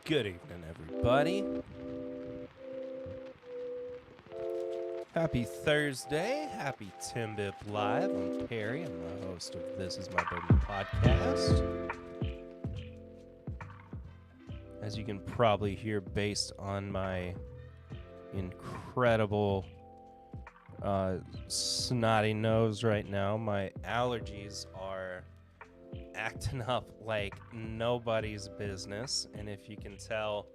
Good evening, everybody. Happy Thursday. Happy TIMBP Live. I'm Perry. I'm the host of This Is My Bourbon podcast. As you can probably hear based on my incredible snotty nose right now, my allergies are acting up like nobody's business. And if you can tell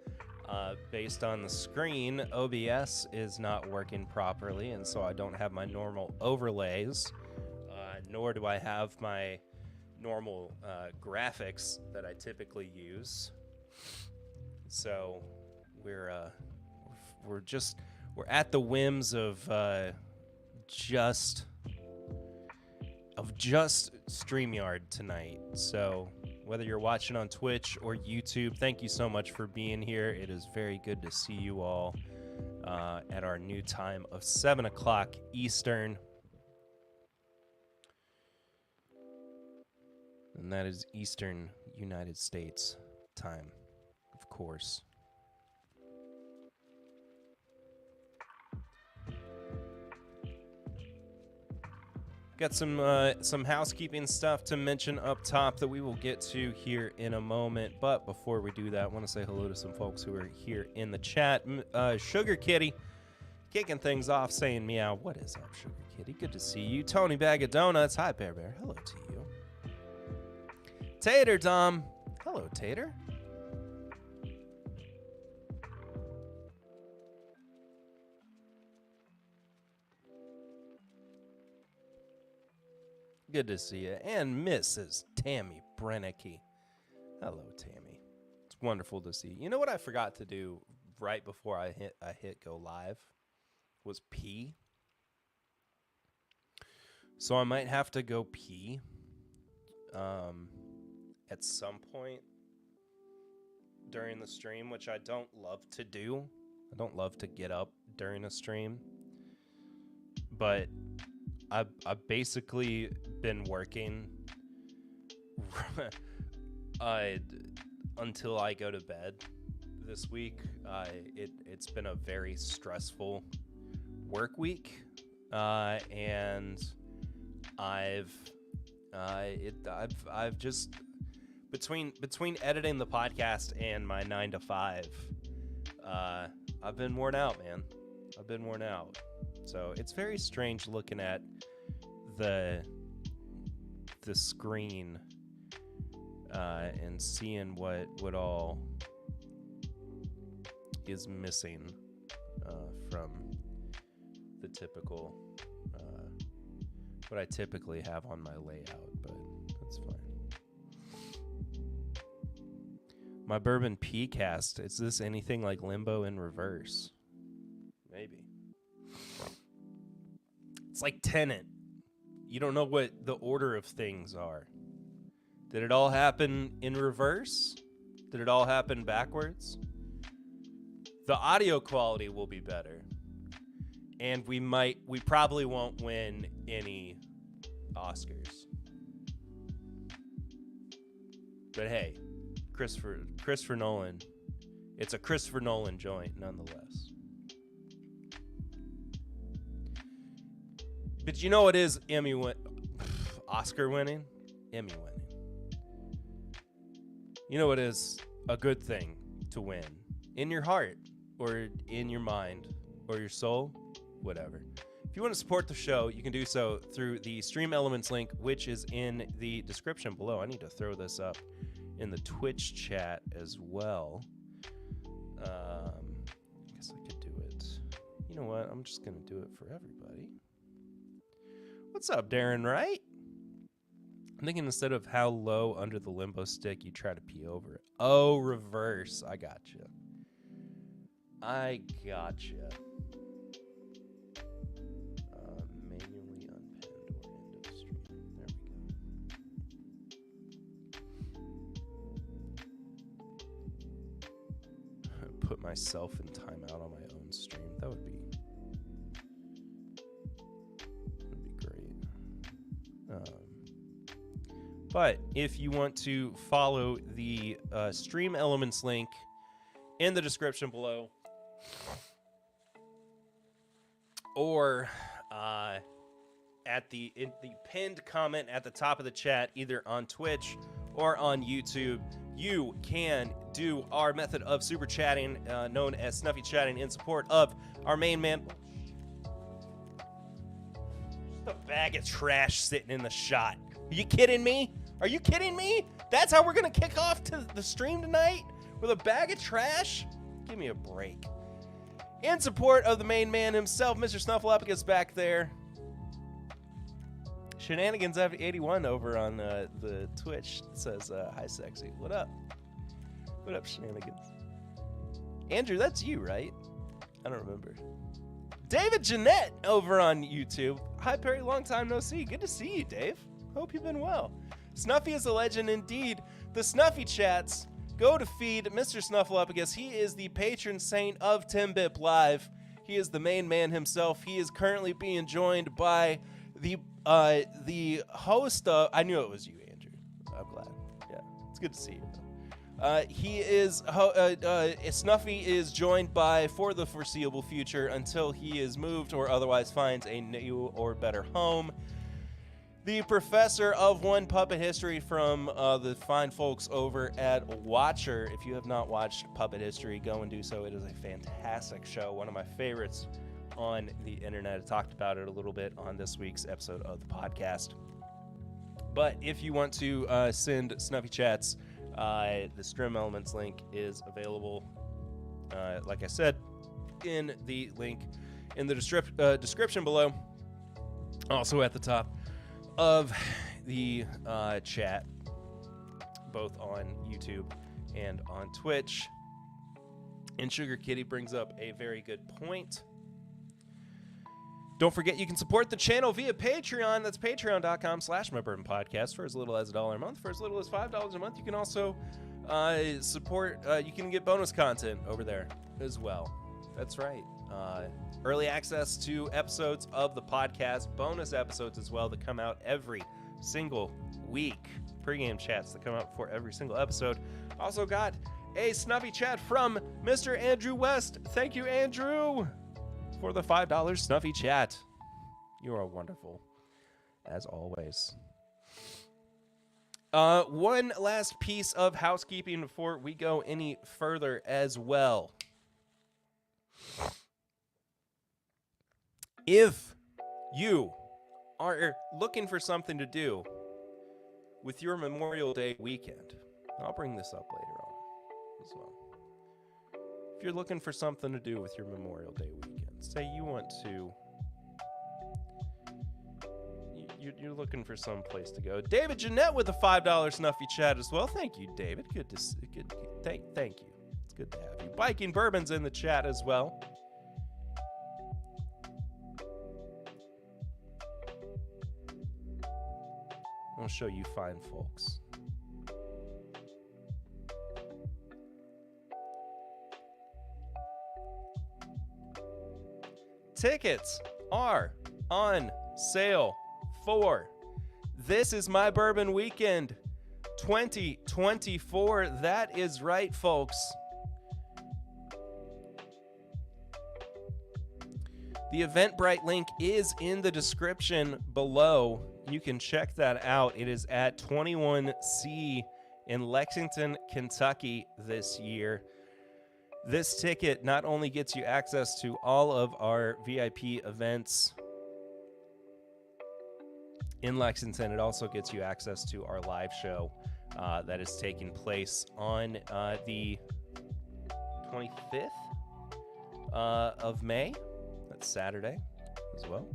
based on the screen, OBS is not working properly, and so I don't have my normal overlays, nor do I have my normal graphics that I typically use. So we're at the whims of just StreamYard tonight. So whether you're watching on Twitch or YouTube, thank you so much for being here. It is very good to see you all at our new time of 7 o'clock Eastern. And that is Eastern United States time, of course. Got some housekeeping stuff to mention up top that we will get to here in a moment. But before we do that, I want to say hello to some folks who are here in the chat. Sugar Kitty, kicking things off, saying meow. What is up, Sugar Kitty? Good to see you. Tony Bag of Donuts. Hi, Bear Bear. Hello to you. Tater Dom. Hello, Tater. Good to see you. And Mrs. Tammy Brennicky. Hello, Tammy. It's wonderful to see you. You know what I forgot to do right before I hit go live was pee. So I might have to go pee at some point during the stream, which I don't love to do. I don't love to get up during a stream. But I've basically been working until I go to bed this week. It's been a very stressful work week, and I've just between editing the podcast and my 9 to 5, I've been worn out, man. I've been worn out. So it's very strange looking at the screen and seeing what all is missing from the typical what I typically have on my layout, but that's fine. My Bourbon P-cast, is this anything like Limbo in reverse? Maybe. It's like Tenet. You don't know what the order of things are. Did it all happen in reverse? Did it all happen backwards? The audio quality will be better. And we probably won't win any Oscars. But hey, Christopher Nolan. It's a Christopher Nolan joint nonetheless. But you know what is Oscar winning? Emmy winning. You know what is a good thing to win? In your heart, or in your mind, or your soul, whatever. If you want to support the show, you can do so through the Stream Elements link, which is in the description below. I need to throw this up in the Twitch chat as well. I guess I could do it. You know what? I'm just going to do it for everybody. What's up, Darren Wright? I'm thinking instead of how low under the limbo stick, you try to pee over it. Oh, reverse. I gotcha. Manually unpinned or end of stream. There we go. Put myself in timeout on my own stream. That would be great. But if you want to follow the Stream Elements link in the description below, or in the pinned comment at the top of the chat, either on Twitch or on YouTube. You can do our method of super chatting, known as Snuffy Chatting, in support of our main man. Just a bag of trash sitting in the shot. Are you kidding me? Are you kidding me? That's how we're going to kick off to the stream tonight? With a bag of trash? Give me a break. In support of the main man himself, Mr. Snuffleupagus back there. Shenanigans 81 over on the Twitch says, hi, sexy. What up? What up, Shenanigans? Andrew, that's you, right? I don't remember. David Jeanette over on YouTube. Hi, Perry. Long time no see. Good to see you, Dave. Hope you've been well. Snuffy is a legend indeed. The Snuffy Chats go to feed Mr. Snuffleupagus. He is the patron saint of TIMBP Live. He is the main man himself. He is currently being joined by the host of... I knew it was you, Andrew. I'm glad. Yeah, it's good to see you. Snuffy is joined by, for the foreseeable future, until he is moved or otherwise finds a new or better home, the professor of One Puppet History from the fine folks over at Watcher. If you have not watched Puppet History, go and do so. It is a fantastic show, one of my favorites on the internet. I talked about it a little bit on this week's episode of the podcast. But if you want to send Snuffy Chats, the Stream Elements link is available, like I said, in the link in the description below. Also at the top of the chat, both on YouTube and on Twitch. And Sugar Kitty brings up a very good point. Don't forget you can support the channel via Patreon. That's patreon.com/MyBourbonPodcast for as little as $1 a month. For as little as $5 a month, you can also support, you can get bonus content over there as well. That's right. Early access to episodes of the podcast, bonus episodes as well that come out every single week. Pre-game chats that come out before every single episode. Also got a Snuffy Chat from Mr. Andrew West. Thank you, Andrew, for the $5 Snuffy Chat. You are wonderful, as always. One last piece of housekeeping before we go any further as well. If you are looking for something to do with your Memorial Day weekend, and I'll bring this up later on as well. If you're looking for something to do with your Memorial Day weekend, say you want to, you're looking for some place to go. David Jeanette with a $5 Snuffy Chat as well. Thank you, David. Good to see, thank you. It's good to have you. Biking Bourbon's in the chat as well. I'll show you fine folks. Tickets are on sale for This Is My Bourbon Weekend 2024. That is right, folks. The Eventbrite link is in the description below. You can check that out. It is at 21C in Lexington, Kentucky this year. This ticket not only gets you access to all of our VIP events in Lexington, it also gets you access to our live show that is taking place on the 25th of May. That's Saturday as well.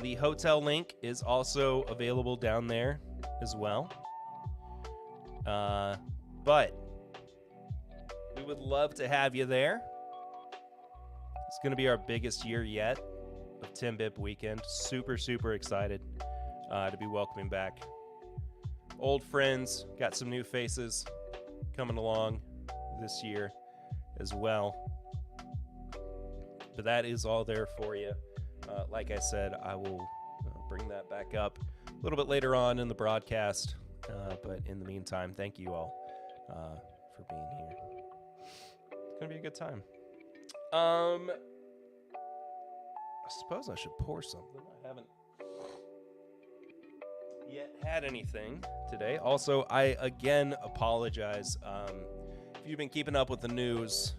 The hotel link is also available down there as well. But we would love to have you there. It's going to be our biggest year yet of TIMBP weekend. Super, super excited to be welcoming back old friends. Got some new faces coming along this year as well. But that is all there for you. Like I said, I will bring that back up a little bit later on in the broadcast But in the meantime, thank you all for being here. It's going to be a good time. I suppose I should pour something. I haven't yet had anything today. Also, I again apologize. If you've been keeping up with the news,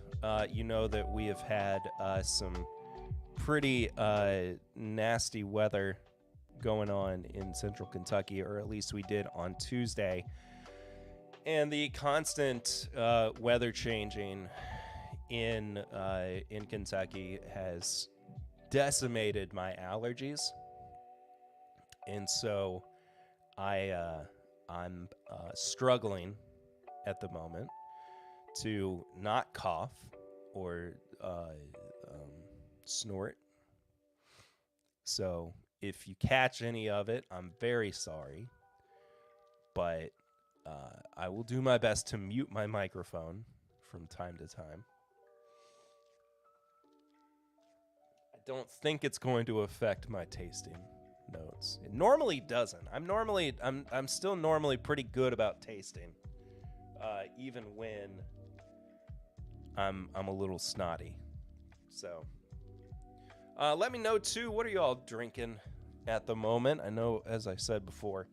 you know that we have had some pretty nasty weather going on in central Kentucky, or at least we did on Tuesday. And the constant weather changing in Kentucky has decimated my allergies, and so I'm struggling at the moment to not cough or snort. So if you catch any of it, I'm very sorry, but I will do my best to mute my microphone from time to time. I don't think it's going to affect my tasting notes. It normally doesn't. I'm still normally pretty good about tasting, even when I'm a little snotty. So let me know too. What are y'all drinking at the moment? I know, as I said before,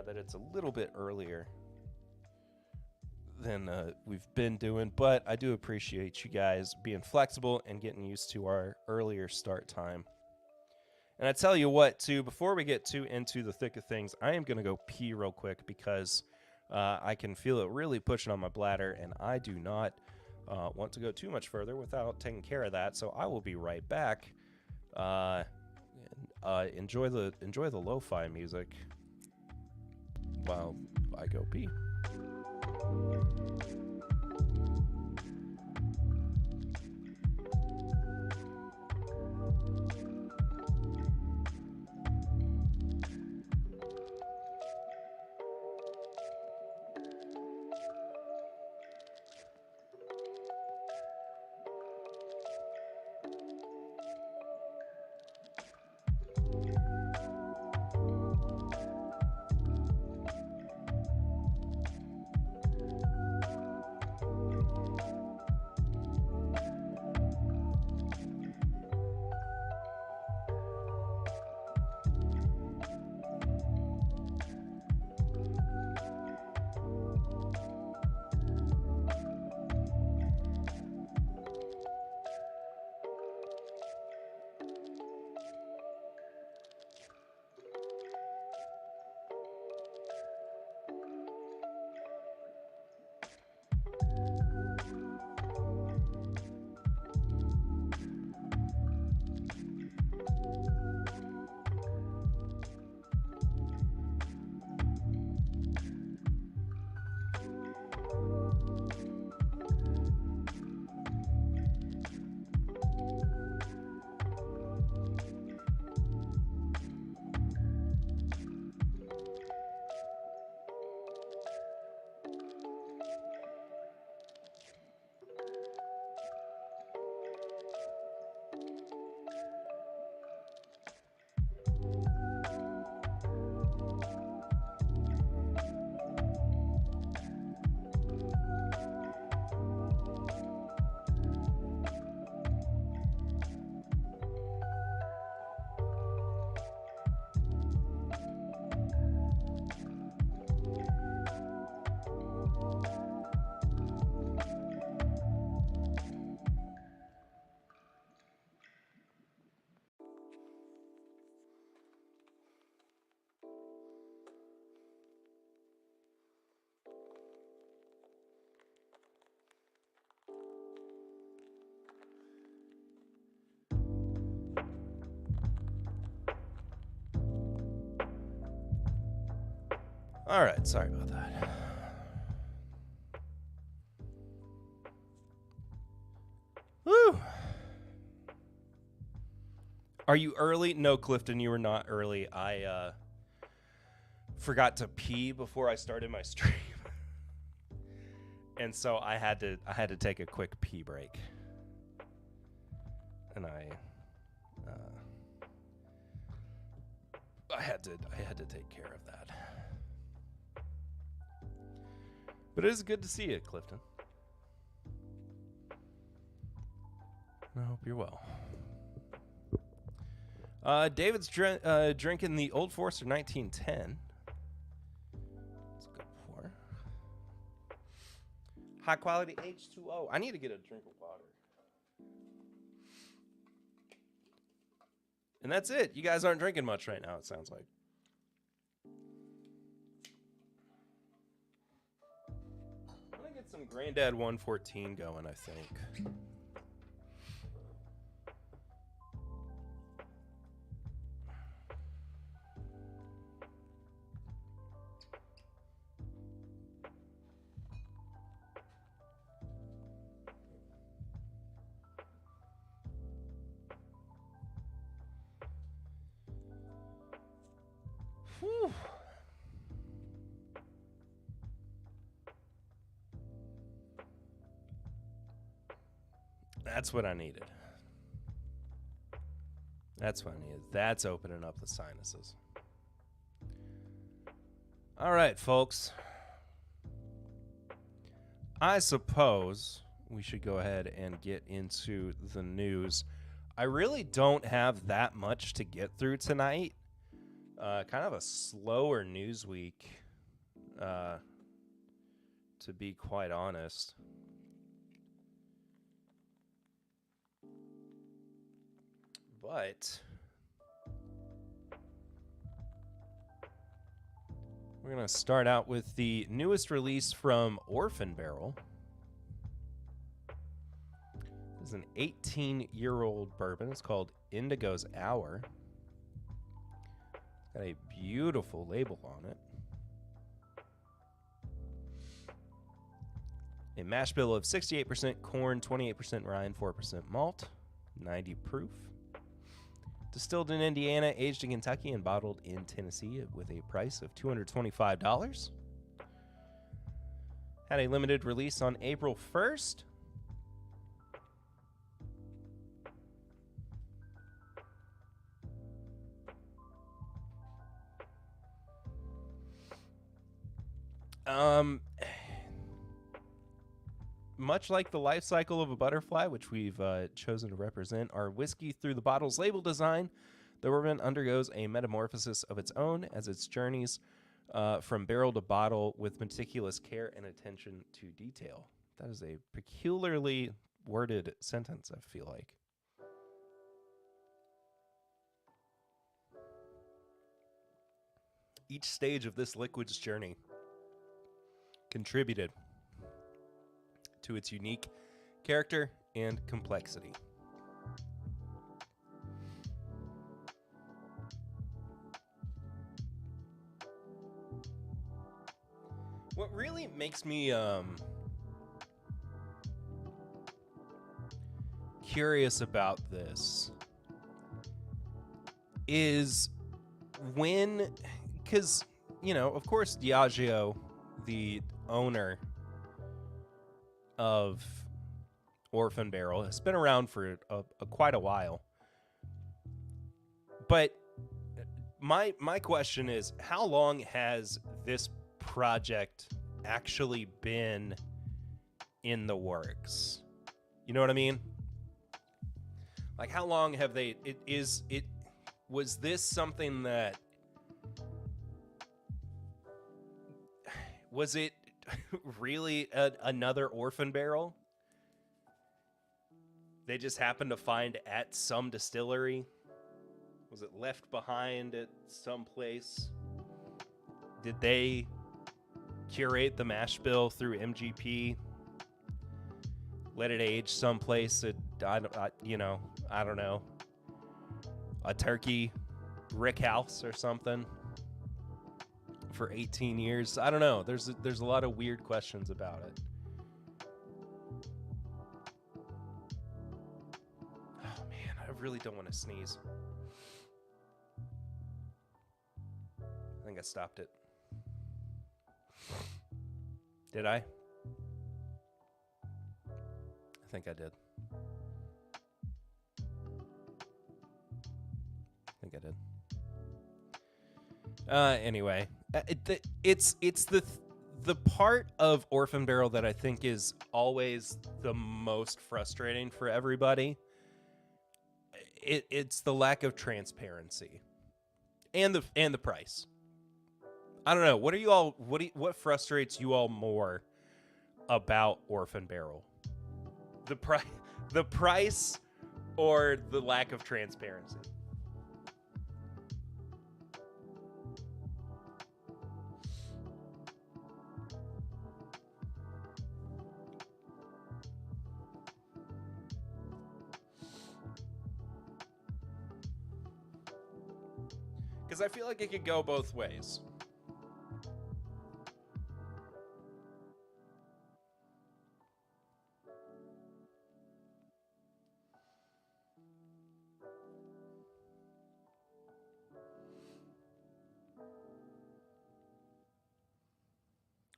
that it's a little bit earlier than we've been doing, but I do appreciate you guys being flexible and getting used to our earlier start time. And I tell you what, too, before we get too into the thick of things, I am going to go pee real quick because I can feel it really pushing on my bladder, and I do not want to go too much further without taking care of that. So I will be right back. Enjoy the lo-fi music while I go pee. All right, sorry about that. Woo! Are you early? No, Clifton, you were not early. I forgot to pee before I started my stream. And so I had to take a quick pee break. And I had to take care of that. But it is good to see you, Clifton. I hope you're well. David's drinking the Old Forester 1910. It's good pour. High quality H2O. I need to get a drink of water. And that's it. You guys aren't drinking much right now, it sounds like. I'm going to get some Granddad 114 going, I think. Whew. That's what I needed. That's what I needed. That's opening up the sinuses. All right, folks. I suppose we should go ahead and get into the news. I really don't have that much to get through tonight. Kind of a slower news week, to be quite honest. But we're going to start out with the newest release from Orphan Barrel. This is an 18-year-old bourbon. It's called Indigo's Hour. Got a beautiful label on it. A mash bill of 68% corn, 28% rye, 4% malt, 90 proof. Distilled in Indiana, aged in Kentucky, and bottled in Tennessee with a price of $225. Had a limited release on April 1st. Much like the life cycle of a butterfly, which we've chosen to represent our whiskey through the bottle's label design, the bourbon undergoes a metamorphosis of its own as it journeys from barrel to bottle with meticulous care and attention to detail. That is a peculiarly worded sentence, I feel like. Each stage of this liquid's journey contributed to its unique character and complexity. What really makes me curious about this is when, because, you know, of course, Diageo, the owner of Orphan Barrel, has been around for quite a while. But my question is, how long has this project actually been in the works? You know what I mean? Like, how long have they... Was this something that... Was it really another Orphan Barrel they just happened to find at some distillery? Was it left behind at some place? Did they curate the mash bill through MGP? Let it age someplace at, I don't know, a turkey rick house or something for 18 years. I don't know. There's a lot of weird questions about it. Oh man, I really don't want to sneeze. I think I stopped it. Did I? I think I did. Anyway, it's the part of Orphan Barrel that I think is always the most frustrating for everybody, it's the lack of transparency and the price. I don't know. What frustrates you all more about Orphan Barrel? The price or the lack of transparency? Because I feel like it could go both ways.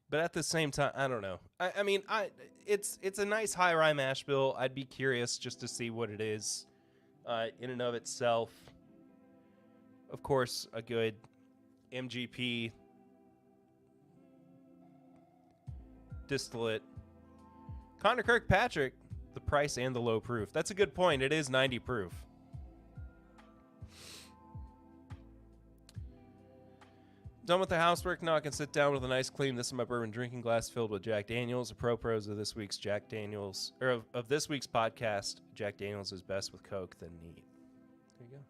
But at the same time, I don't know. I mean, it's a nice high rye mash bill. I'd be curious just to see what it is in and of itself. Of course, a good MGP distillate. Connor Kirkpatrick, the price and the low proof. That's a good point. It is 90 proof. Done with the housework, now I can sit down with a nice clean. This is my bourbon drinking glass filled with Jack Daniels. A pros of this week's Jack Daniels, or of this week's podcast, Jack Daniels is best with Coke than neat. There you go.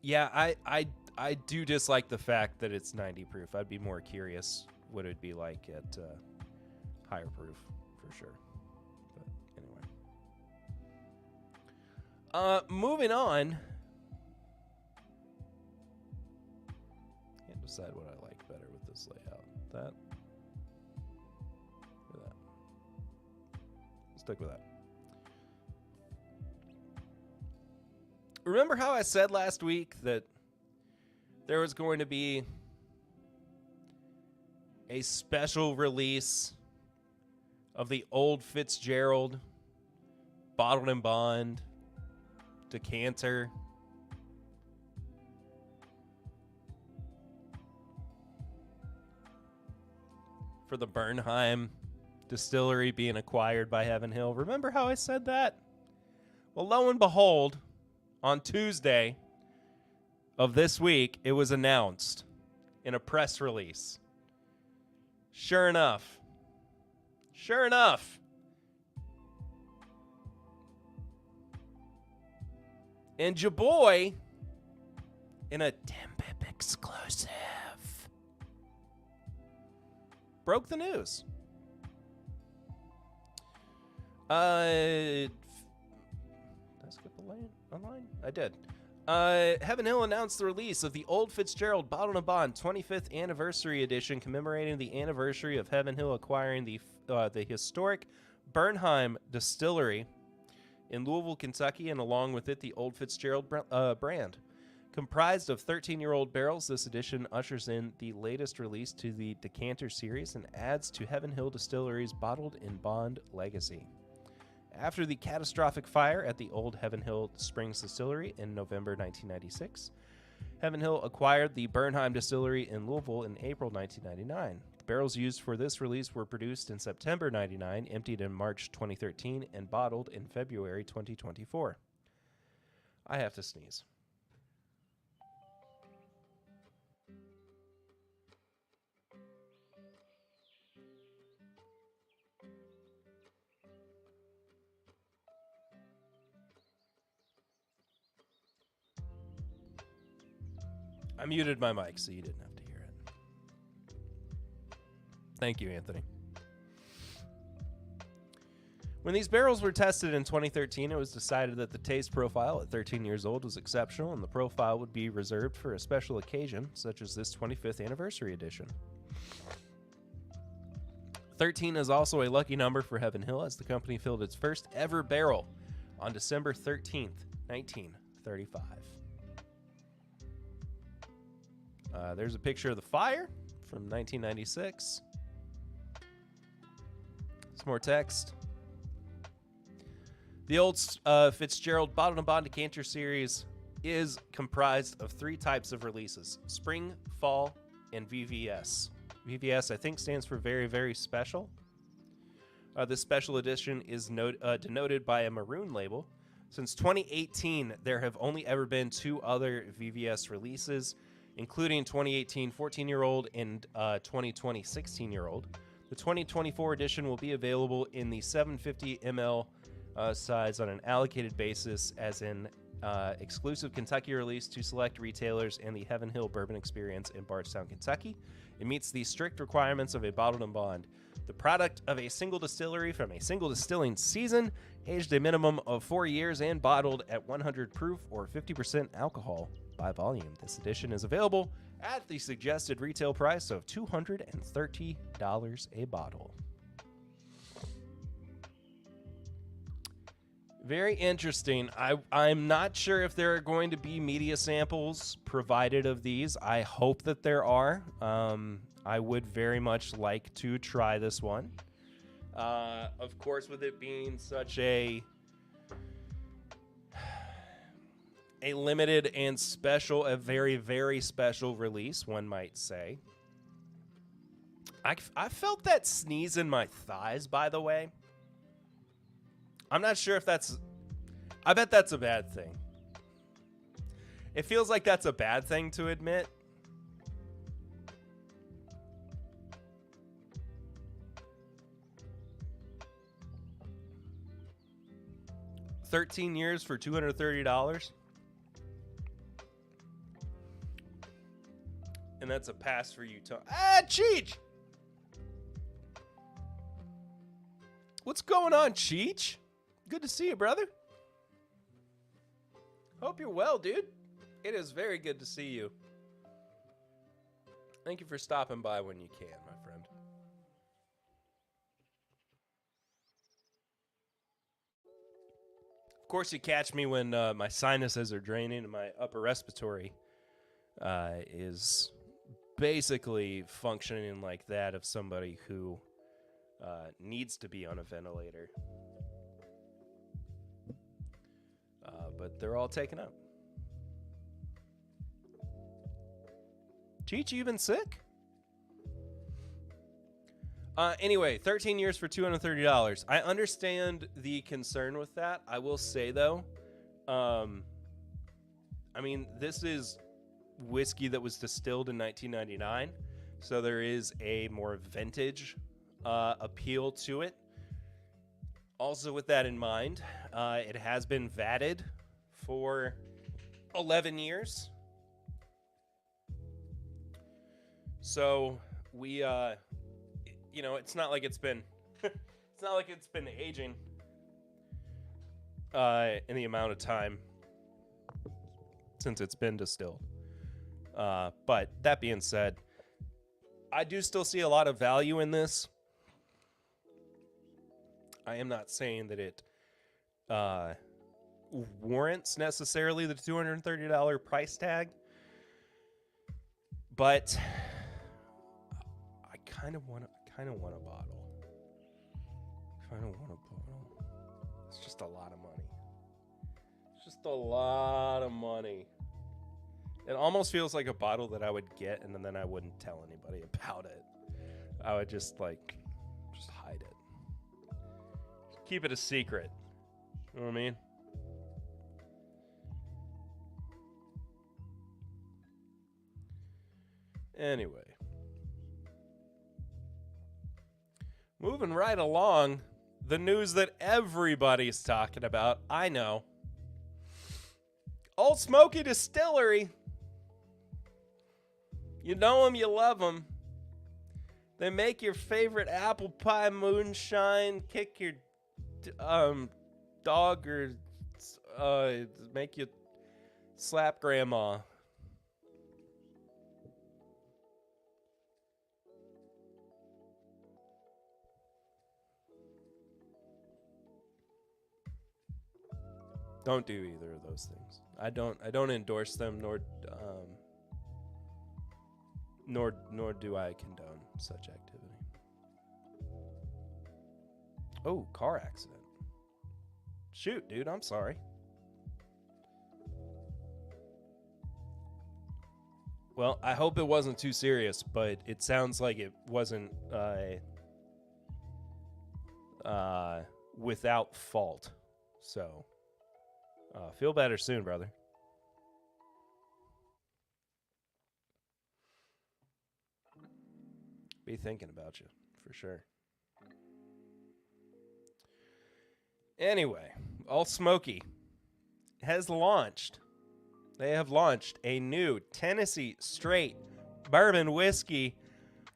Yeah, I do dislike the fact that it's 90 proof. I'd be more curious what it'd be like at higher proof, for sure. But anyway. Moving on. Can't decide what I like better with this layout. That. Or that. Stick with that. Remember how I said last week that there was going to be a special release of the Old Fitzgerald Bottled and Bond decanter? For the Bernheim distillery being acquired by Heaven Hill. Remember how I said that? Well, lo and behold, on Tuesday of this week, it was announced in a press release. Sure enough. And your boy, in a TIMBP exclusive, broke the news. Did I skip a line? I did. Heaven Hill announced the release of the Old Fitzgerald Bottled and Bond 25th Anniversary Edition, commemorating the anniversary of Heaven Hill acquiring the historic Bernheim Distillery in Louisville, Kentucky, and along with it, the Old Fitzgerald brand. Comprised of 13-year-old barrels, this edition ushers in the latest release to the decanter series and adds to Heaven Hill Distillery's Bottled in Bond legacy. After the catastrophic fire at the old Heaven Hill Springs Distillery in November 1996, Heaven Hill acquired the Bernheim Distillery in Louisville in April 1999. The barrels used for this release were produced in September 1999, emptied in March 2013, and bottled in February 2024. I have to sneeze. I muted my mic so you didn't have to hear it. Thank you, Anthony. When these barrels were tested in 2013, it was decided that the taste profile at 13 years old was exceptional and the profile would be reserved for a special occasion, such as this 25th anniversary edition. 13 is also a lucky number for Heaven Hill, as the company filled its first ever barrel on December 13th, 1935. There's a picture of the fire from 1996. Some more text. The Old Fitzgerald Bottled and Bond Decanter Series is comprised of 3 types of releases: spring, fall, and VVS. VVS, I think, stands for very, very special. This special edition is denoted by a maroon label. Since 2018, there have only ever been 2 other VVS releases, including 2018 14-year-old and 2020 16-year-old. The 2024 edition will be available in the 750 ml size on an allocated basis as an exclusive Kentucky release to select retailers and the Heaven Hill Bourbon Experience in Bardstown, Kentucky. It meets the strict requirements of a bottled and bond. The product of a single distillery from a single distilling season, aged a minimum of 4 years and bottled at 100 proof or 50% alcohol by volume. This edition is available at the suggested retail price of $230 a bottle. Very interesting. I'm not sure if there are going to be media samples provided of these. I hope that there are. I would very much like to try this one. Of course, with it being such a limited and special, a very, very special release, one might say. I felt that sneeze in my thighs, by the way. I'm not sure if that's... I bet that's a bad thing. It feels like that's a bad thing to admit. $13 years for $230. And that's a pass for you, Tom. Ah, Cheech! What's going on, Cheech? Good to see you, brother. Hope you're well, dude. It is very good to see you. Thank you for stopping by when you can, my friend. Of course, you catch me when my sinuses are draining and my upper respiratory is basically functioning like that of somebody who needs to be on a ventilator. But they're all taken up. Cheech, you been sick? Anyway, 13 years for $230. I understand the concern with that. I will say, though, I mean, this is whiskey that was distilled in 1999, so there is a more vintage appeal to it. Also, with that in mind, it has been vatted for 11 years. So we, it's not like it's been, it's not like it's been aging in the amount of time since it's been distilled. But that being said, I do still see a lot of value in this. I am not saying that it warrants necessarily the $230 price tag, but I kind of want a bottle. It's just a lot of money. It's just a lot of money. It almost feels like a bottle that I would get and then I wouldn't tell anybody about it. I would just hide it. Keep it a secret. You know what I mean? Anyway. Moving right along, the news that everybody's talking about, I know. Old Smoky Distillery. You know them, you love them. They make your favorite apple pie moonshine, kick your dog, or make you slap grandma. Don't do either of those things. I don't endorse them, nor do I condone such activity. Oh, car accident. Shoot, dude, I'm sorry. Well, I hope it wasn't too serious, but it sounds like it wasn't without fault. So, feel better soon, brother. Be thinking about you, for sure. Anyway, All Smoky has launched. They have launched a new Tennessee straight bourbon whiskey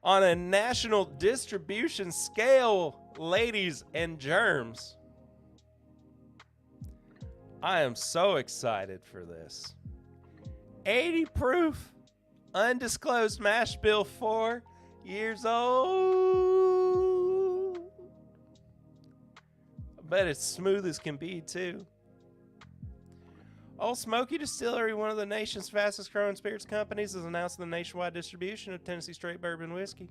on a national distribution scale, ladies and germs. I am so excited for this. 80 proof, undisclosed mash bill, 4 years old. I bet it's smooth as can be, too. Old Smoky Distillery, one of the nation's fastest growing spirits companies, has announced the nationwide distribution of Tennessee straight bourbon whiskey.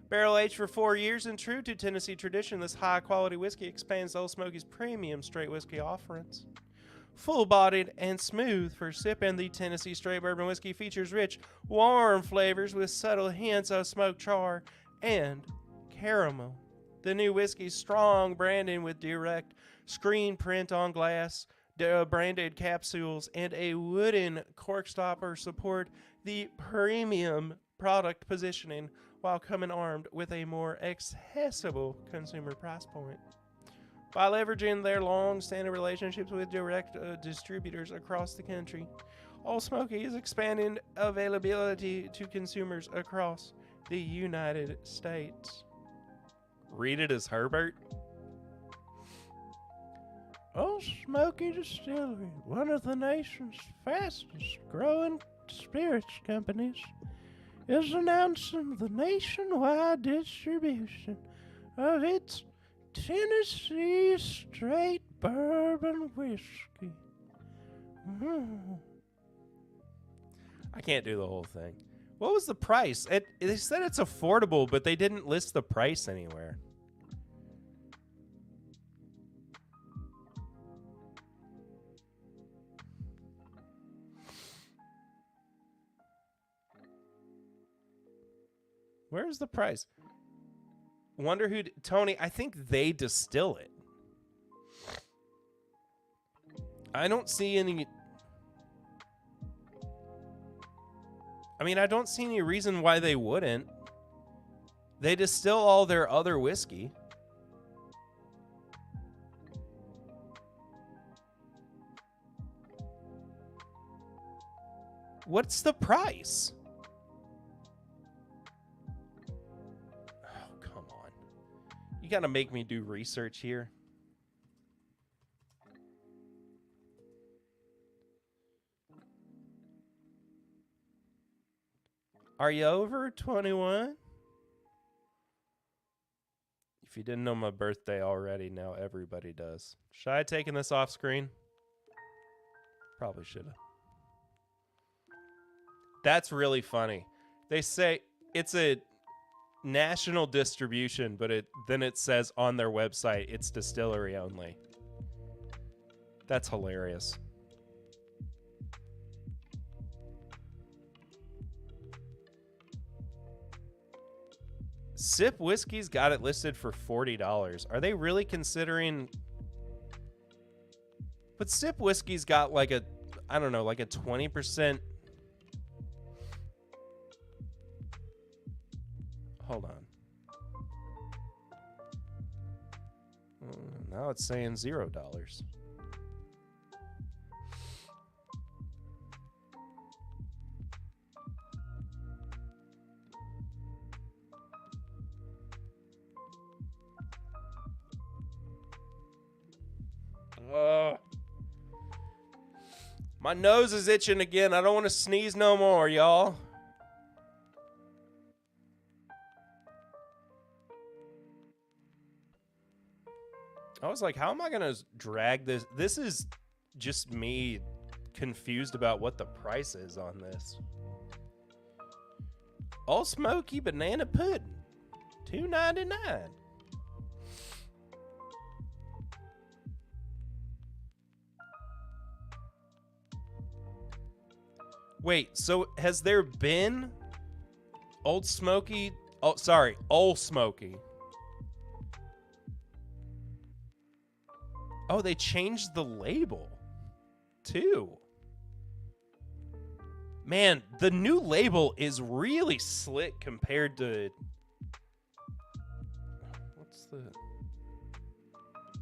Barrel aged for 4 years and true to Tennessee tradition, this high quality whiskey expands Old Smoky's premium straight whiskey offerings. Full bodied and smooth for sipping, the Tennessee straight bourbon whiskey features rich, warm flavors with subtle hints of smoked char and caramel. The new whiskey's strong branding with direct screen print on glass, branded capsules, and a wooden cork stopper support the premium product positioning while coming armed with a more accessible consumer price point. By leveraging their long-standing relationships with direct distributors across the country, Old Smoky is expanding availability to consumers across the United States. Read it as Herbert. Old Smoky Distillery, one of the nation's fastest growing spirits companies, is announcing the nationwide distribution of its Tennessee straight bourbon whiskey. I can't do the whole thing. What was the price? They said it's affordable, but they didn't list the price anywhere. Where's the price? Wonder who... Tony, I think they distill it. I don't see any... I mean, I don't see any reason why they wouldn't. They distill all their other whiskey. What's the price? You gotta make me do research here. Are you over 21? If you didn't know my birthday already, now everybody does. Should I have taken this off screen? Probably should have. That's really funny. They say it's a national distribution, but then it says on their website it's distillery only. That's hilarious. Sip Whiskey's got it listed for $40. Are they really considering... But Sip Whiskey's got like a, I don't know, like a 20%... Hold on. Now it's saying $0. My nose is itching again. I don't want to sneeze no more, y'all. I was like, how am I going to drag this? This is just me confused about what the price is on this. All Smoky Banana Pudding, $2.99. Wait, so has there been Old Smoky? Oh, sorry, Old Smoky. Oh, they changed the label too. Man, the new label is really slick compared to... What's the...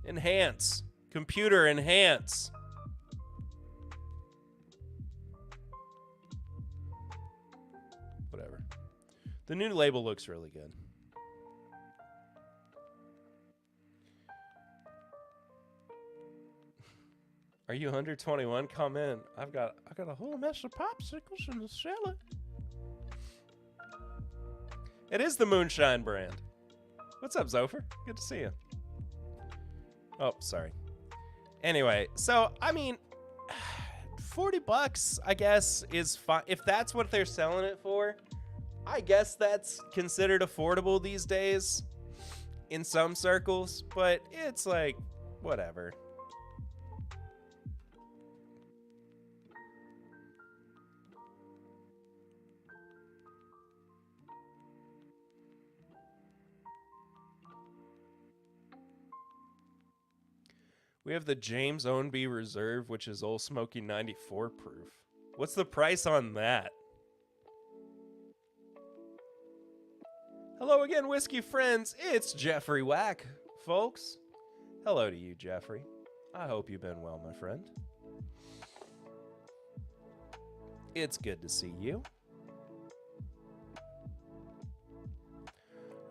Enhance. Computer enhance. Whatever. The new label looks really good. Are you under 21? Come in. I got a whole mess of popsicles in the cellar. It is the Moonshine brand. What's up, Zopher? Good to see you. Oh, sorry. Anyway, so I mean, $40, I guess, is fine if that's what they're selling it for. I guess that's considered affordable these days in some circles, but it's like whatever. We have the James Ownby Reserve, which is Old Smoky 94 proof. What's the price on that? Hello again, whiskey friends. It's Jeffrey Wack, folks. Hello to you, Jeffrey. I hope you've been well, my friend. It's good to see you.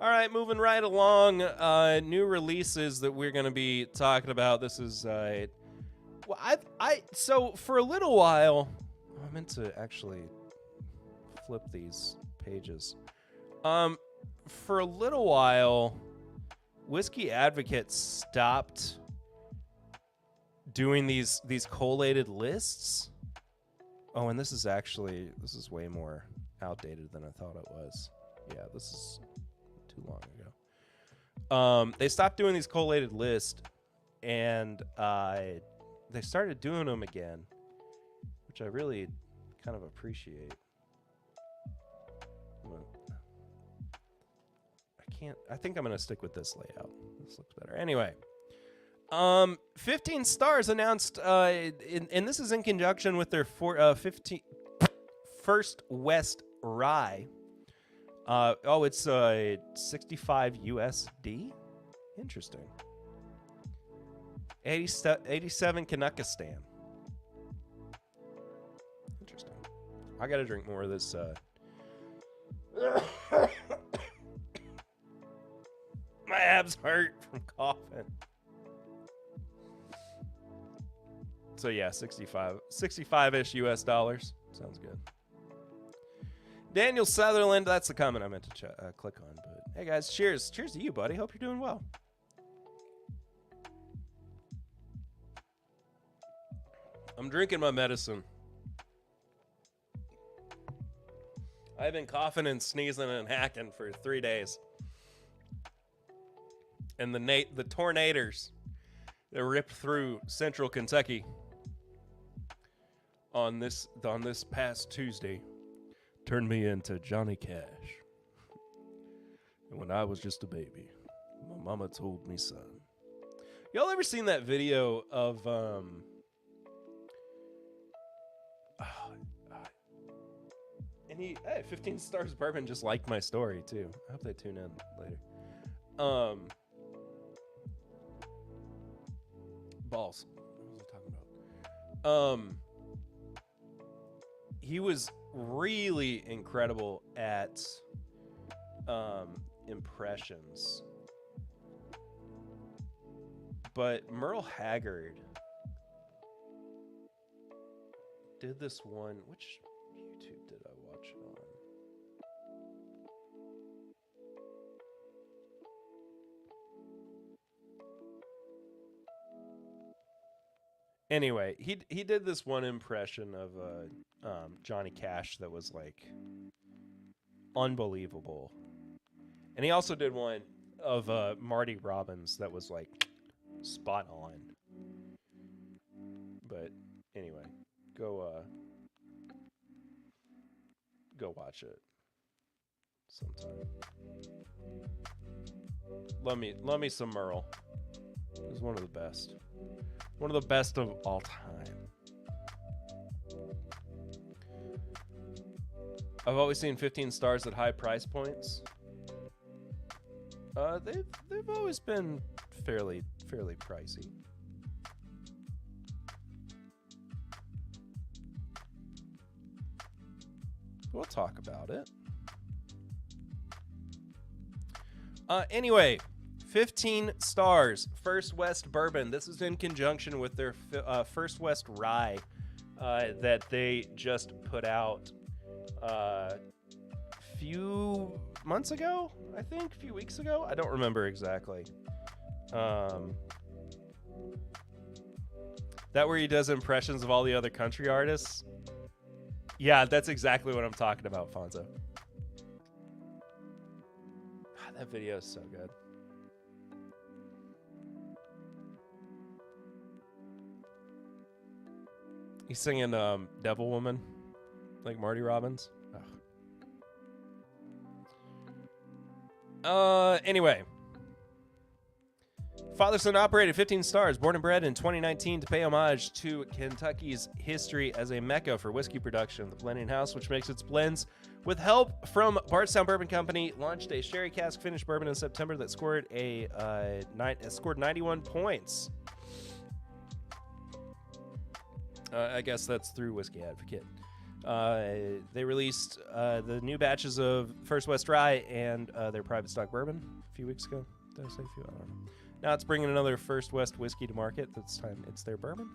All right, moving right along. New releases that we're going to be talking about. This is well, so for a little while, I meant to actually flip these pages. For a little while, Whiskey Advocate stopped doing these collated lists. Oh, and this is way more outdated than I thought it was. Yeah, this is too long ago. They stopped doing these collated lists, and they started doing them again, which I really kind of appreciate. I think I'm gonna stick with this layout. This looks better. Anyway, 15 Stars announced, and this is in conjunction with their First West Rye. It's 65 USD. Interesting. 87 Kanakistan. Interesting. I gotta drink more of this. My abs hurt from coughing. So yeah, 65-ish US dollars. Sounds good. Daniel Sutherland, that's the comment I meant to click on. But hey guys, cheers to you, buddy. Hope you're doing well. I'm drinking my medicine. I've been coughing and sneezing and hacking for 3 days. And the tornadoes that ripped through central Kentucky on this past Tuesday turned me into Johnny Cash. And when I was just a baby, my mama told me, son. Y'all ever seen that video of and 15 Stars Bourbon just liked my story too. I hope they tune in later. Balls. What was I talking about? He was really incredible at impressions. But Merle Haggard did this one. Which YouTube did I watch it on? Anyway, he did this one impression of Johnny Cash that was like unbelievable, and he also did one of Marty Robbins that was like spot on. But anyway, go go watch it sometime. Love me some Merle. He's one of the best. One of the best of all time. I've always seen 15 stars at high price points. They've always been fairly pricey. We'll talk about it. Anyway, 15 stars. First West Bourbon. This is in conjunction with their First West Rye that they just put out few months ago, I think, a few weeks ago. I don't remember exactly. That where he does impressions of all the other country artists? Yeah, that's exactly what I'm talking about, Fonzo. God, that video is so good. He's singing Devil Woman, like Marty Robbins. Anyway. Father-son operated 15 stars, born and bred in 2019 to pay homage to Kentucky's history as a mecca for whiskey production. The blending house, which makes its blends with help from Bardstown Bourbon Company, launched a sherry cask finished bourbon in September that scored 91 points. I guess that's through Whiskey Advocate. They released the new batches of First West Rye and their private stock bourbon a few weeks ago. Did I say a few? I don't know. Now it's bringing another First West whiskey to market. This time it's their bourbon.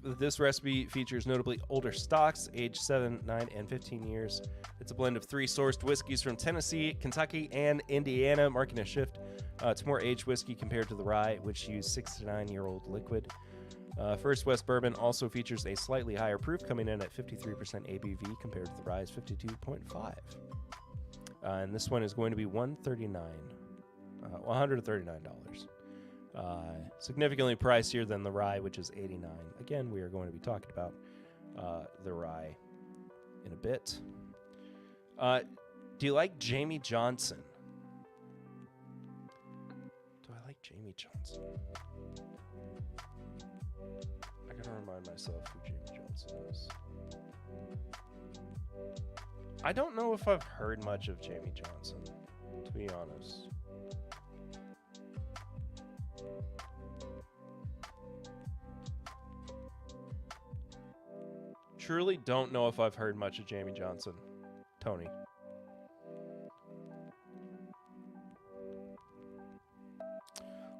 This recipe features notably older stocks, aged 7, 9, and 15 years. It's a blend of 3 sourced whiskeys from Tennessee, Kentucky, and Indiana, marking a shift to more aged whiskey compared to the rye, which used 6 to 9-year-old liquid. First West Bourbon also features a slightly higher proof, coming in at 53% ABV compared to the rye's 52.5. And this one is going to be $139. Significantly pricier than the rye, which is $89. Again, we are going to be talking about the rye in a bit. Do you like Jamie Johnson? Do I like Jamie Johnson? I gotta remind myself who Jamie Johnson is. I don't know if I've heard much of Jamie Johnson, to be honest. Truly don't know if I've heard much of Jamie Johnson. Tony.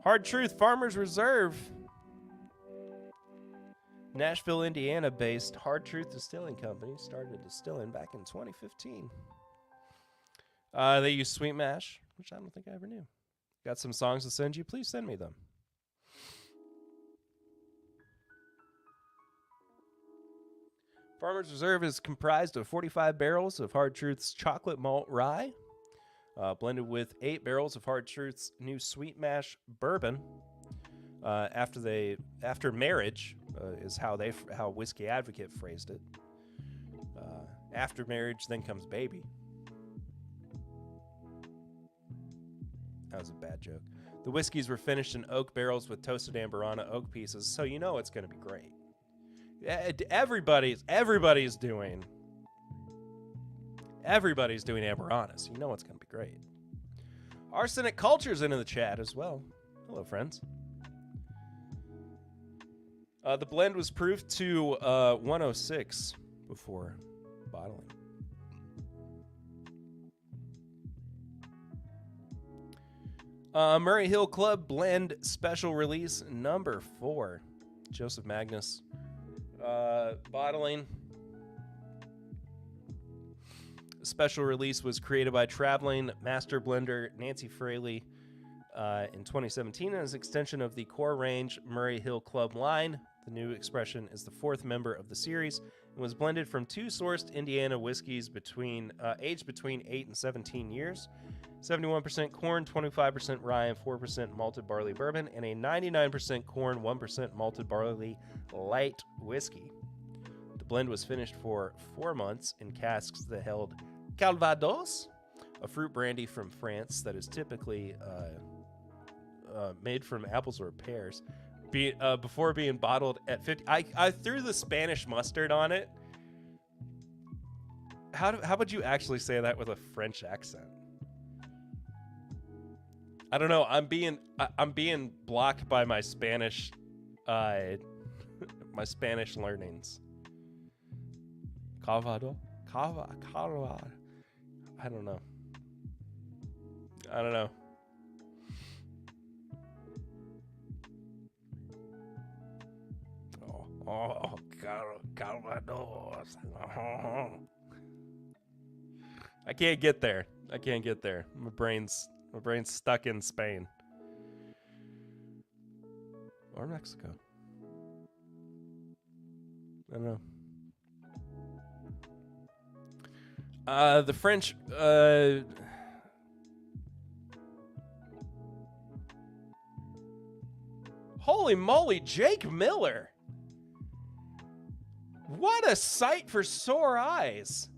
Hard Truth Farmers Reserve. Nashville, Indiana-based Hard Truth Distilling Company started distilling back in 2015. They use sweet mash, which I don't think I ever knew. Got some songs to send you? Please send me them. Farmers Reserve is comprised of 45 barrels of Hard Truth's chocolate malt rye, blended with 8 barrels of Hard Truth's new sweet mash bourbon. After marriage is how Whiskey Advocate phrased it. After marriage, then comes baby. That was a bad joke. The whiskeys were finished in oak barrels with toasted Amberana oak pieces, so you know it's going to be great. Everybody's doing Amberanas. You know it's going to be great. Arsenic Culture's into the chat as well. Hello, friends. The blend was proofed to 106 before bottling. Murray Hill Club Blend Special Release number 4. Joseph Magnus bottling. Special release was created by traveling master blender Nancy Fraley in 2017 as an extension of the core range Murray Hill Club line. The new expression is the 4th member of the series and was blended from 2 sourced Indiana whiskeys aged between 8 and 17 years. 71% corn, 25% rye, and 4% malted barley bourbon, and a 99% corn, 1% malted barley light whiskey. blend was finished for 4 months in casks that held Calvados, a fruit brandy from France that is typically made from apples or pears. Before being bottled at 50. I threw the Spanish mustard on it. How would you actually say that with a French accent? I don't know. I'm being blocked by my Spanish my Spanish learnings. Calvado? Calvado. I don't know. Oh, Calvados. I can't get there. My brain's stuck in Spain. Or Mexico. I don't know. The French, holy moly, Jake Miller. What a sight for sore eyes.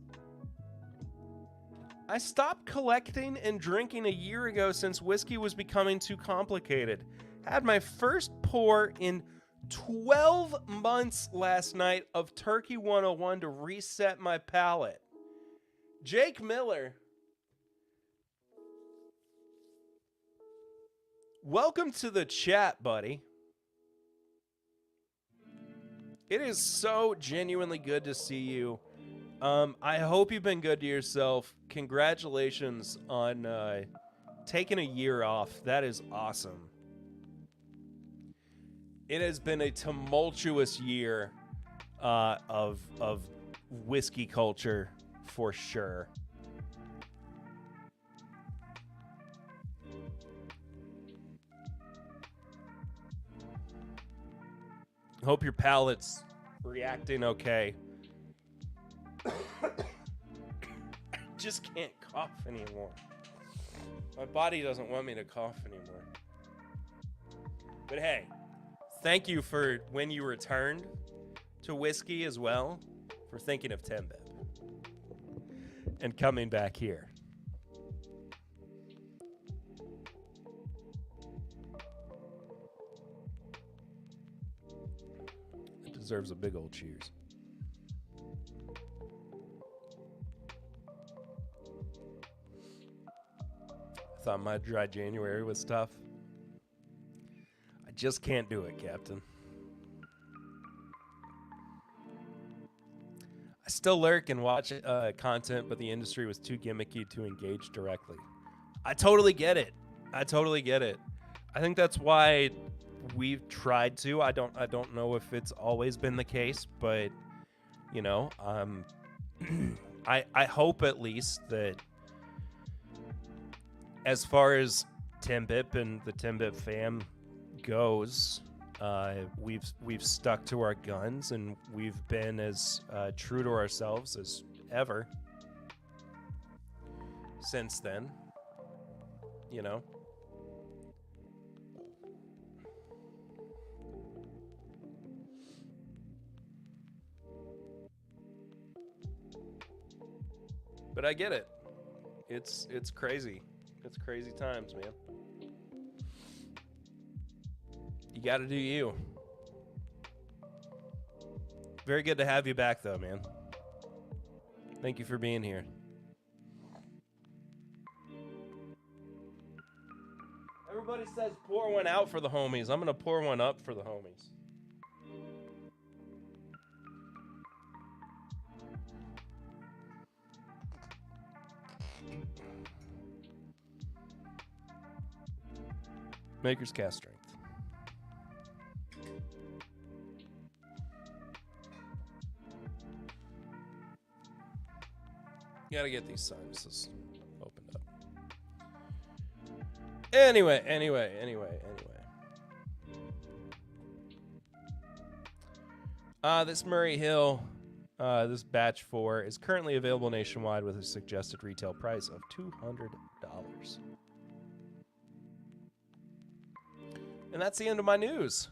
I stopped collecting and drinking a year ago since whiskey was becoming too complicated. Had my first pour in 12 months last night of Turkey 101 to reset my palate. Jake Miller. Welcome to the chat, buddy. It is so genuinely good to see you. I hope you've been good to yourself. Congratulations on taking a year off. That is awesome. It has been a tumultuous year of whiskey culture for sure. Hope your palate's reacting okay. Just can't cough anymore. My body doesn't want me to cough anymore. But hey, thank you for when you returned to whiskey as well, for thinking of TIMBP and coming back here. It deserves a big old cheers. I thought my dry January was tough. I just can't do it, Captain. I still lurk and watch content, but the industry was too gimmicky to engage directly. I totally get it. I think that's why we've tried to. I don't know if it's always been the case, but you know, I hope at least that as far as TIMBP and the TIMBP fam goes, we've stuck to our guns and we've been as true to ourselves as ever since then, you know. But I get it. It's crazy. It's crazy times, man. You got to do you. Very good to have you back, though, man. Thank you for being here. Everybody says pour one out for the homies. I'm going to pour one up for the homies. Maker's cast strength. Gotta get these sinuses opened up. Anyway. This Murray Hill, this batch 4, is currently available nationwide with a suggested retail price of $200. And that's the end of my news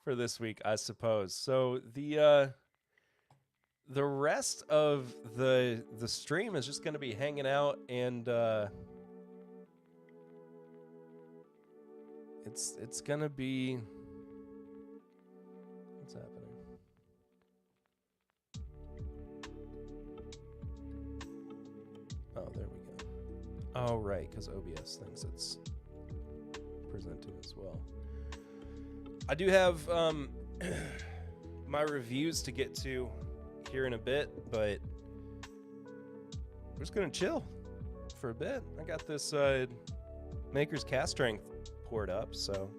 for this week, I suppose. So the rest of the stream is just going to be hanging out, and it's going to be, what's happening? Oh, there we go. Oh, right, because OBS thinks it's presenting as well. I do have my reviews to get to here in a bit, but we're just gonna chill for a bit. I got this Maker's Cast Strength poured up, so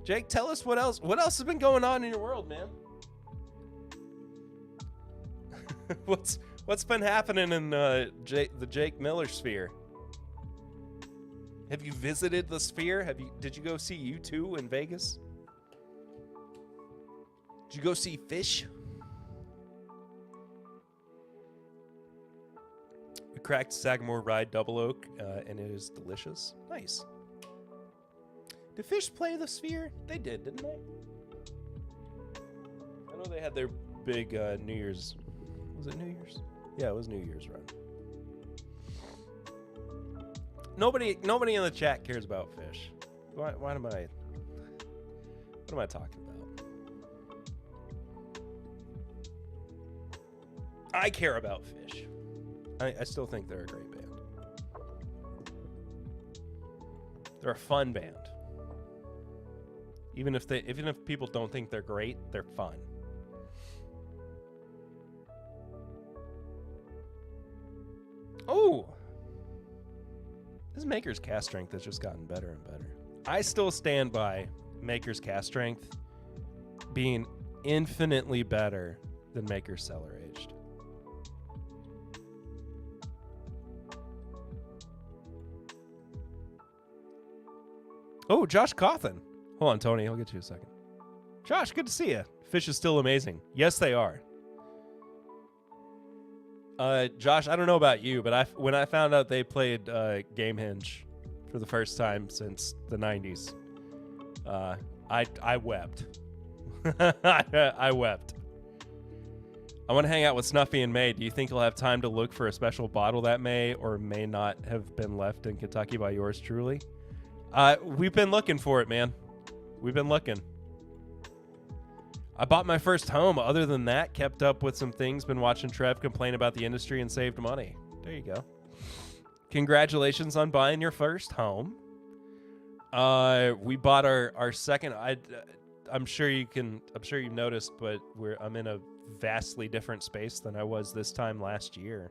Jake, tell us what else has been going on in your world, man. What's been happening in the Jake Miller sphere? Have you visited the sphere? Did you go see U2 in Vegas? Did you go see Fish? We cracked Sagamore Ride Double Oak, and it is delicious. Nice. Did Fish play the sphere? They did, didn't they? I know they had their big New Year's. Was it New Year's? Yeah, it was New Year's run. Nobody in the chat cares about Fish. What am I talking about? I care about Fish. I still think they're a great band. They're a fun band. Even if people don't think they're great, they're fun. Oh! This Maker's Cast Strength has just gotten better and better. I still stand by Maker's Cast Strength being infinitely better than Maker's Cellar Aged. Oh, Josh Cawthon. Hold on, Tony. I'll get you a second. Josh, good to see you. Fish is still amazing. Yes, they are. Josh, I don't know about you, but when I found out they played Gamehenge for the first time since the 90s, I wept. I wept. I want to hang out with Snuffy and May. Do you think he'll have time to look for a special bottle that may or may not have been left in Kentucky by yours truly? We've been looking for it, man. We've been looking. I bought my first home. Other than that, kept up with some things. Been watching Trev complain about the industry and saved money. There you go. Congratulations on buying your first home. We bought our second. I'm sure you've noticed, but I'm in a vastly different space than I was this time last year.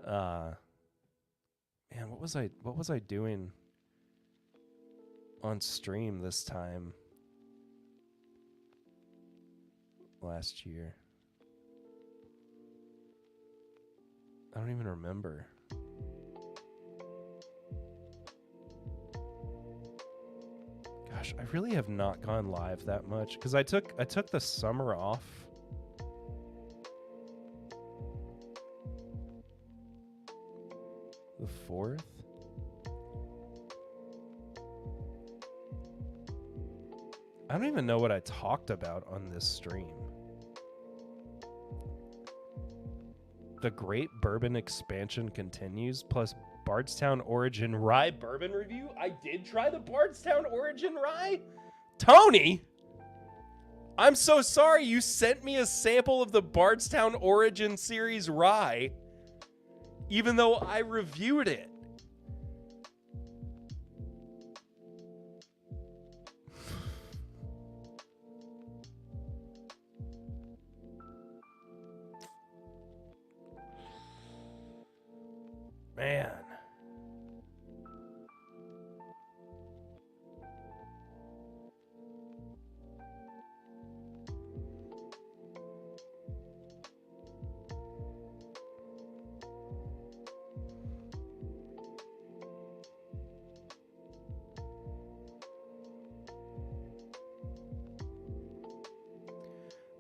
Man, what was I doing on stream this time? Last year. I don't even remember. Gosh, I really have not gone live that much because I took the summer off. The 4th? I don't even know what I talked about on this stream. The Great Bourbon Expansion continues, plus Bardstown Origin Rye Bourbon Review. I did try the Bardstown Origin Rye. Tony, I'm so sorry you sent me a sample of the Bardstown Origin Series Rye, even though I reviewed it. Man.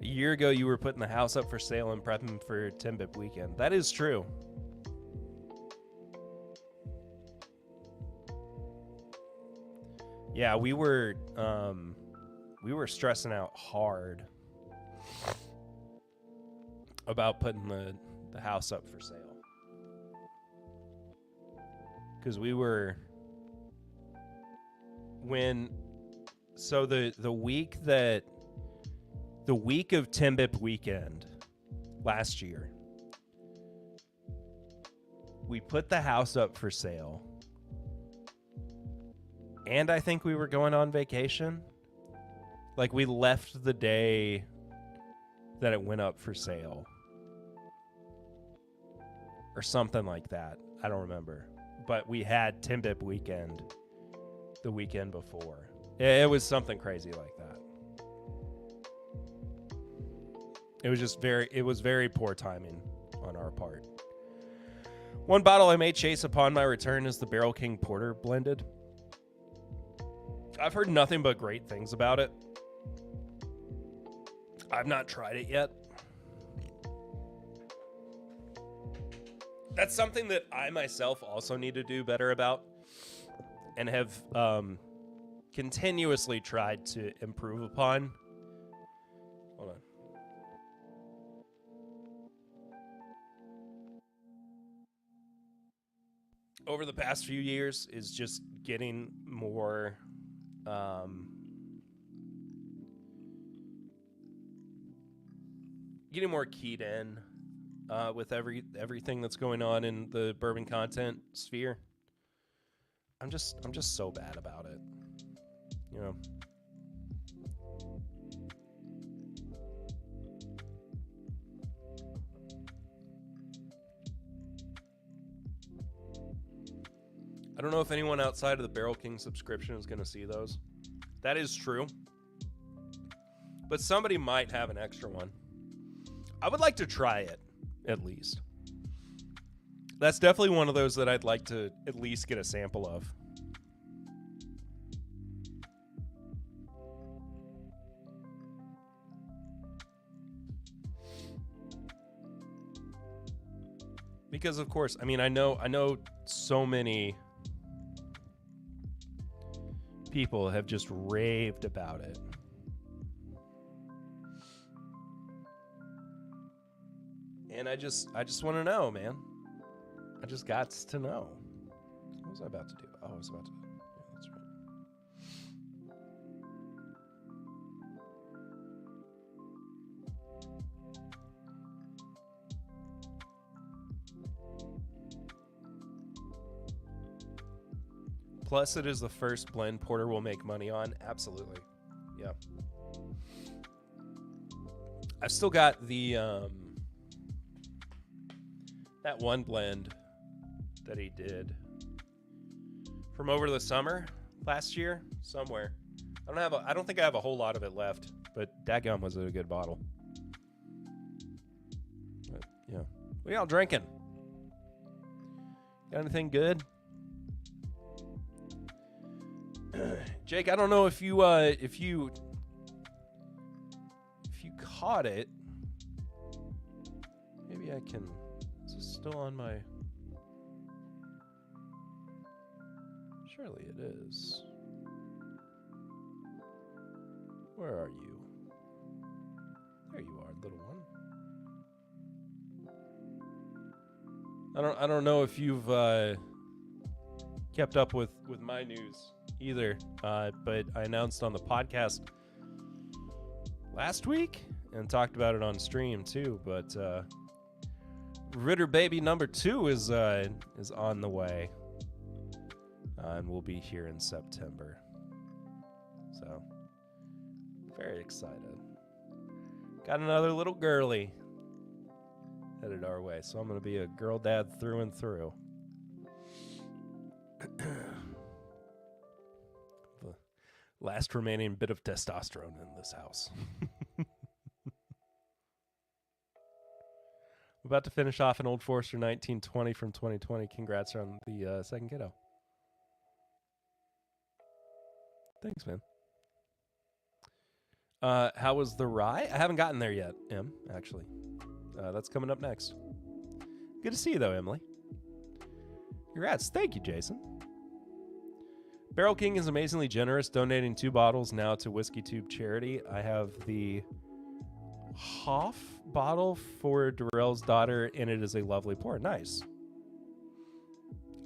A year ago, you were putting the house up for sale and prepping for TIMBP weekend. That is true. Yeah, we were stressing out hard about putting the house up for sale. Because we were the week of TIMBP weekend last year, we put the house up for sale. And I think we were going on vacation. Like, we left the day that it went up for sale. Or something like that. I don't remember. But we had TIMBP weekend the weekend before. It was something crazy like that. It was very poor timing on our part. One bottle I may chase upon my return is the Barrel King Porter blended. I've heard nothing but great things about it. I've not tried it yet. That's something that I myself also need to do better about and have continuously tried to improve upon. Hold on. Over the past few years is just getting more keyed in with everything that's going on in the bourbon content sphere. I'm just so bad about it, you know. I don't know if anyone outside of the Barrel King subscription is going to see those. That is true. But somebody might have an extra one. I would like to try it, at least. That's definitely one of those that I'd like to at least get a sample of. Because, of course, I mean, I know so many people have just raved about it. And I just want to know, man. I just got to know. What was I about to do? Oh, I was about to... Yeah, that's right. Plus, it is the first blend Porter will make money on. Absolutely. Yeah. I've still got the that one blend that he did from over the summer last year somewhere. I don't think I have a whole lot of it left, but dadgum was a good bottle. But, yeah. What y'all drinking? Got anything good? Jake, I don't know if you caught it. Maybe I can. Is this still on my? Surely it is. Where are you? There you are, little one. I don't know if you've kept up with my news either, but I announced on the podcast last week and talked about it on stream too. But Ritter Baby number 2 is on the way, and will be here in September. So very excited. Got another little girly headed our way, so I'm gonna be a girl dad through and through. The last remaining bit of testosterone in this house. About to finish off an Old Forester 1920 from 2020. Congrats on the second kiddo. Thanks, man. How was the rye? I haven't gotten there yet, Em, actually. That's coming up next. Good to see you, though, Emily. Congrats. Thank you, Jason. Barrel King is amazingly generous, donating 2 bottles now to Whiskey Tube charity. I have the Hoff bottle for Darrell's daughter, and it is a lovely pour. Nice.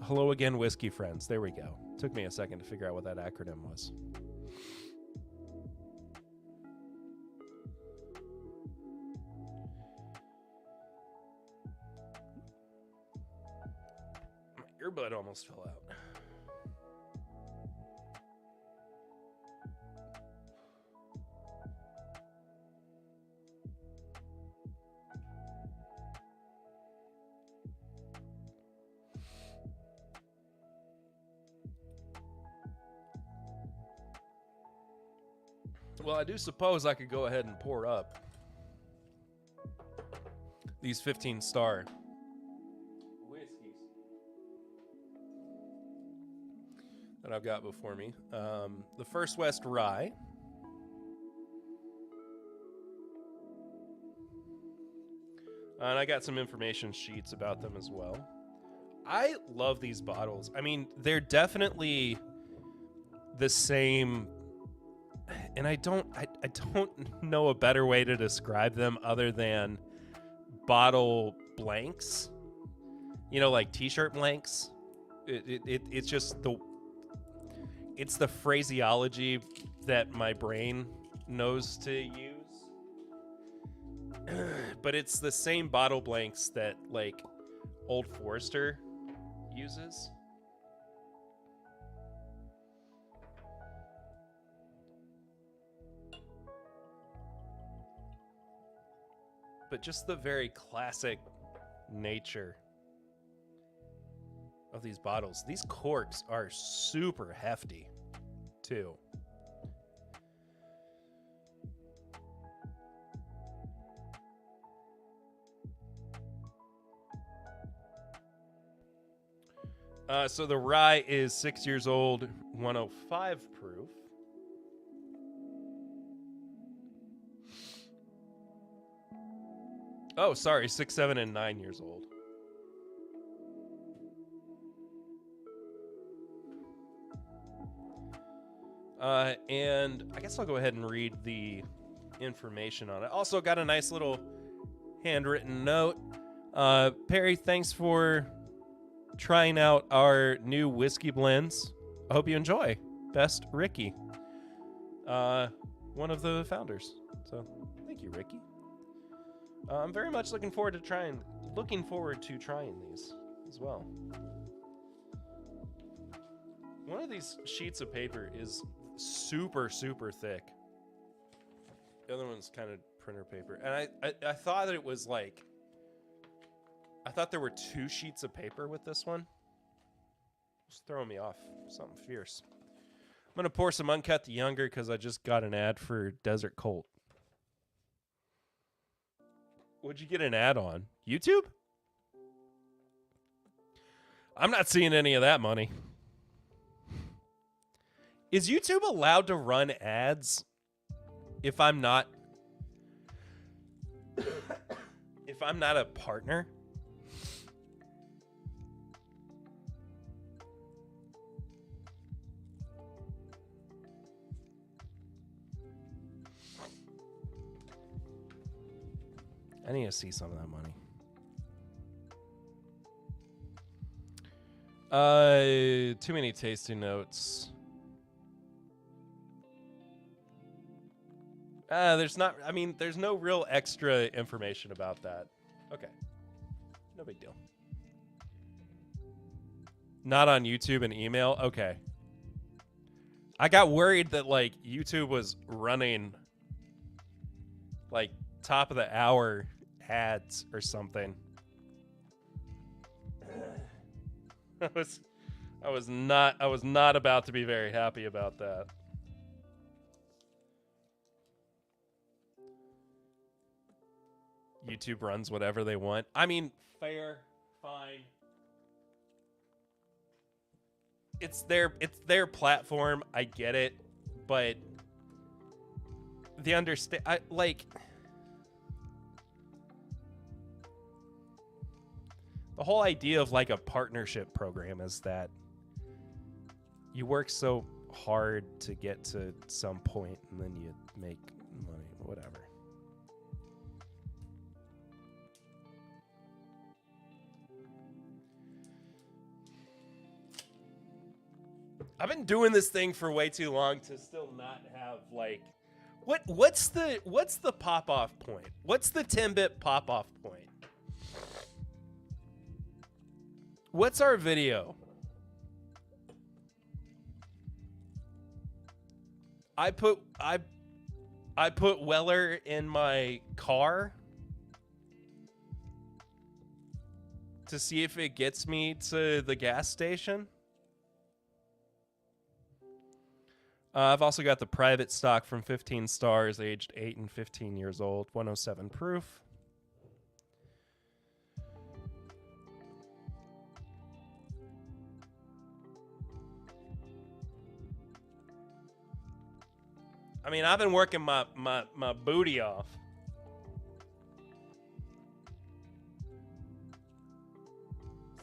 Hello again, whiskey friends. There we go. Took me a second to figure out what that acronym was. My earbud almost fell out. Well, I do suppose I could go ahead and pour up these 15-star whiskeys that I've got before me. The First West Rye. And I got some information sheets about them as well. I love these bottles. I mean, they're definitely the same... And I don't know a better way to describe them other than bottle blanks. You know, like t-shirt blanks. It's just it's the phraseology that my brain knows to use. But it's the same bottle blanks that like Old Forester uses. But just the very classic nature of these bottles. These corks are super hefty, too. So the rye is 6 years old, 105 proof. Oh, sorry, 6, 7, and 9 years old. And I guess I'll go ahead and read the information on it. Also got a nice little handwritten note. Perry, thanks for trying out our new whiskey blends. I hope you enjoy. Best, Ricky. One of the founders. So, thank you, Ricky. I'm very much looking forward to trying these as well. One of these sheets of paper is super, super thick. The other one's kind of printer paper. And I thought that it was like... I thought there were 2 sheets of paper with this one. It's throwing me off. Something fierce. I'm going to pour some Uncut the Younger because I just got an ad for Desert Colt. What'd you get an ad on? YouTube? I'm not seeing any of that money. Is YouTube allowed to run ads if I'm not a partner? I need to see some of that money. Too many tasting notes. There's no real extra information about that. Okay. No big deal. Not on YouTube and email? Okay. I got worried that, like, YouTube was running, like, top of the hour ads or something. I was not about to be very happy about that. YouTube runs whatever they want. I mean, fair, fine. It's their platform. I get it, but the the whole idea of like a partnership program is that You work so hard to get to some point, and then you make money. Whatever. I've been doing this thing for way too long to still not have like, what's the pop off point? What's the TIMBP pop off point? What's our video? I put Weller in my car to see if it gets me to the gas station. I've also got the private stock from 15 stars, aged 8 and 15 years old, 107 proof. I mean, I've been working my booty off.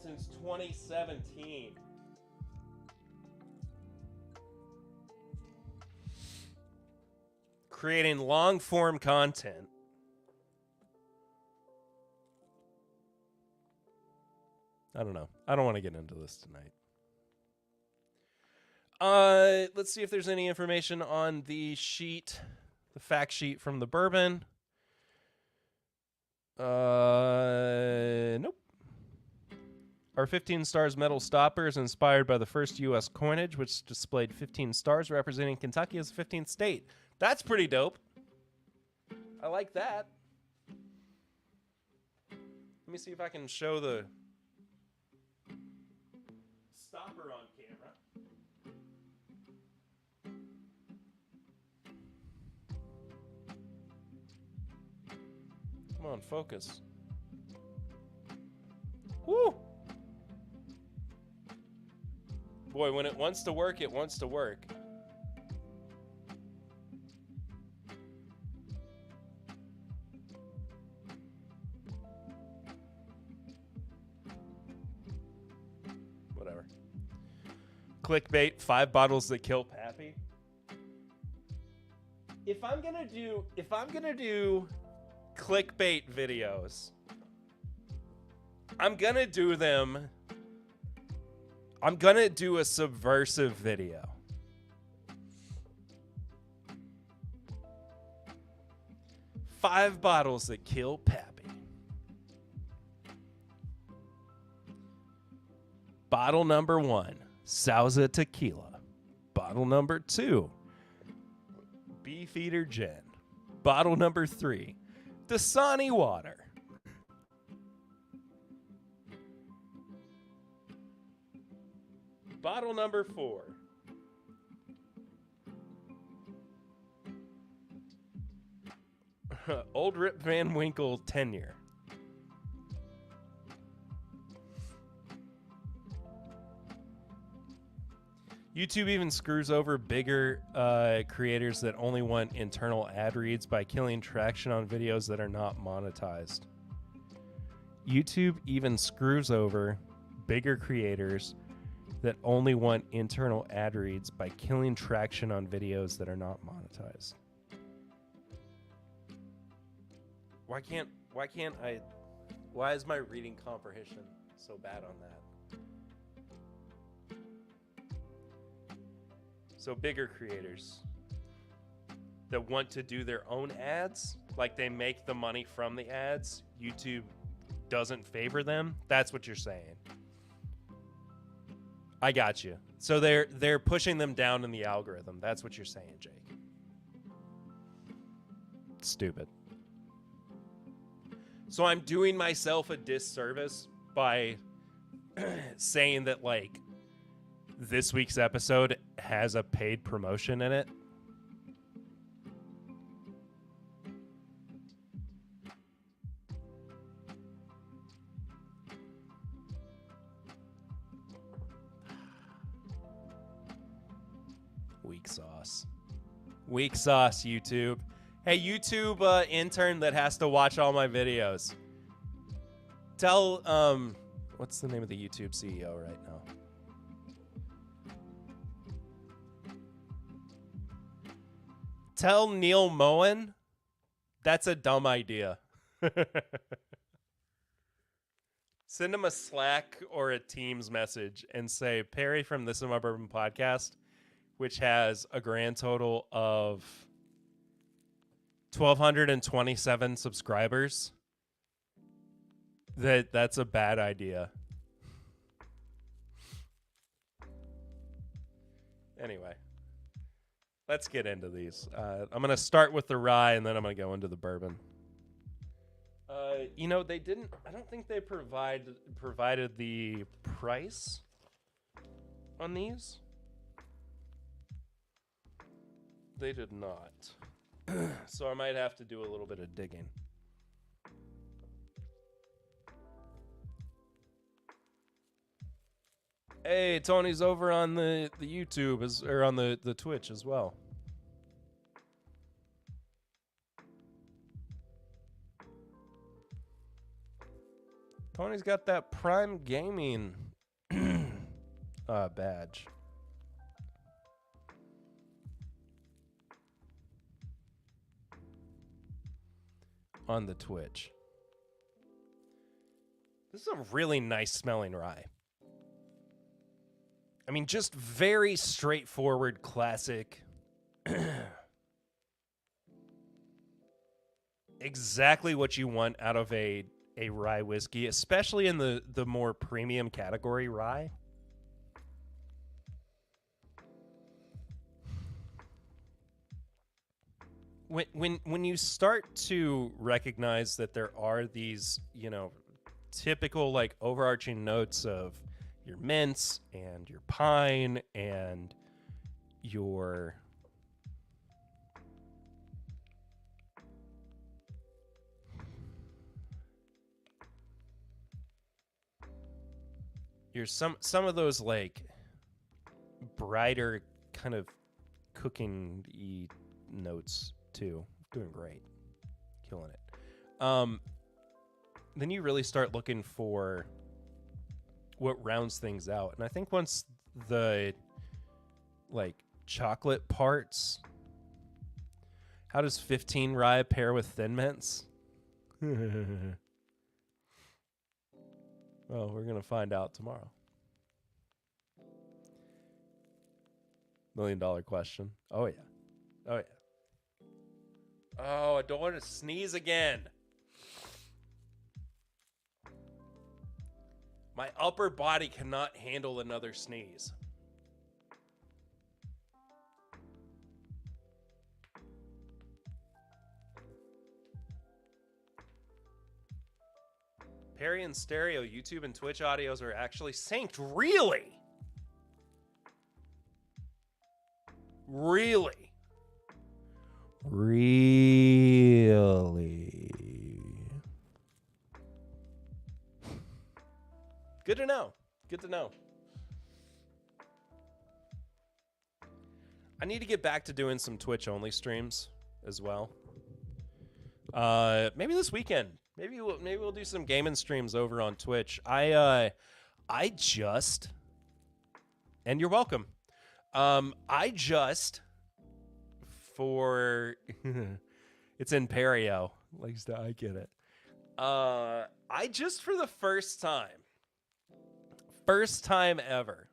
Since 2017. Creating long form content. I don't know. I don't want to get into this tonight. Let's see if there's any information on the sheet, the fact sheet from the Bourbon. Nope. Our 15 stars metal stopper is inspired by the first U.S. coinage, which displayed 15 stars representing Kentucky as the 15th state. That's pretty dope. I like that. Let me see if I can show the stopper on camera. Come on, focus. Woo! Boy, when it wants to work, it wants to work. Whatever. Clickbait, 5 bottles that kill Pappy. If I'm gonna do clickbait videos, I'm gonna do a subversive video. Five bottles that kill Pappy. Bottle number 1, Sauza Tequila. Bottle number 2, Beefeater Gin. Bottle number 3, Dasani Water. Bottle number 4, Old Rip Van Winkle Tenure. YouTube even screws over bigger creators that only want internal ad reads by killing traction on videos that are not monetized. YouTube even screws over bigger creators that only want internal ad reads by killing traction on videos that are not monetized. Why is my reading comprehension so bad on that? So bigger creators that want to do their own ads, like they make the money from the ads, YouTube doesn't favor them. That's what you're saying. I got you. So they're pushing them down in the algorithm. That's what you're saying, Jake. Stupid. So I'm doing myself a disservice by saying that, like, this week's episode has a paid promotion in it. Weak sauce. Weak sauce, YouTube. Hey, YouTube intern that has to watch all my videos. Tell, what's the name of the YouTube CEO right now? Tell Neil Moen that's a dumb idea. Send him a Slack or a Teams message and say, Perry from This Is My Bourbon podcast, which has a grand total of 1,227 subscribers. That's a bad idea. Anyway, let's get into these. I'm going to start with the rye, and then I'm going to go into the bourbon. They didn't. I don't think they provided the price on these. They did not. So I might have to do a little bit of digging. Hey, Tony's over on the YouTube or on the Twitch as well. Tony's got that Prime Gaming badge. On the Twitch. This is a really nice smelling rye. I mean, just very straightforward, classic. Exactly what you want out of a rye whiskey, especially in the more premium category rye. When you start to recognize that there are these, typical like overarching notes of your mints and your pine and your some of those like brighter kind of cooking-y notes too. Doing great. Killing it. Then you really start looking for what rounds things out. And I think once the like chocolate parts, how does 15 rye pair with Thin Mints? Well, we're going to find out tomorrow. $1 million question. Oh, yeah. Oh, yeah. Oh, I don't want to sneeze again. My upper body cannot handle another sneeze. Perry and stereo, YouTube and Twitch audios are actually synced. Really? Really? Really? Good to know. Good to know. I need to get back to doing some Twitch only streams as well. Maybe this weekend. Maybe we'll do some gaming streams over on Twitch. I just, and you're welcome. It's in Perio. At least I get it. I just for the first time ever,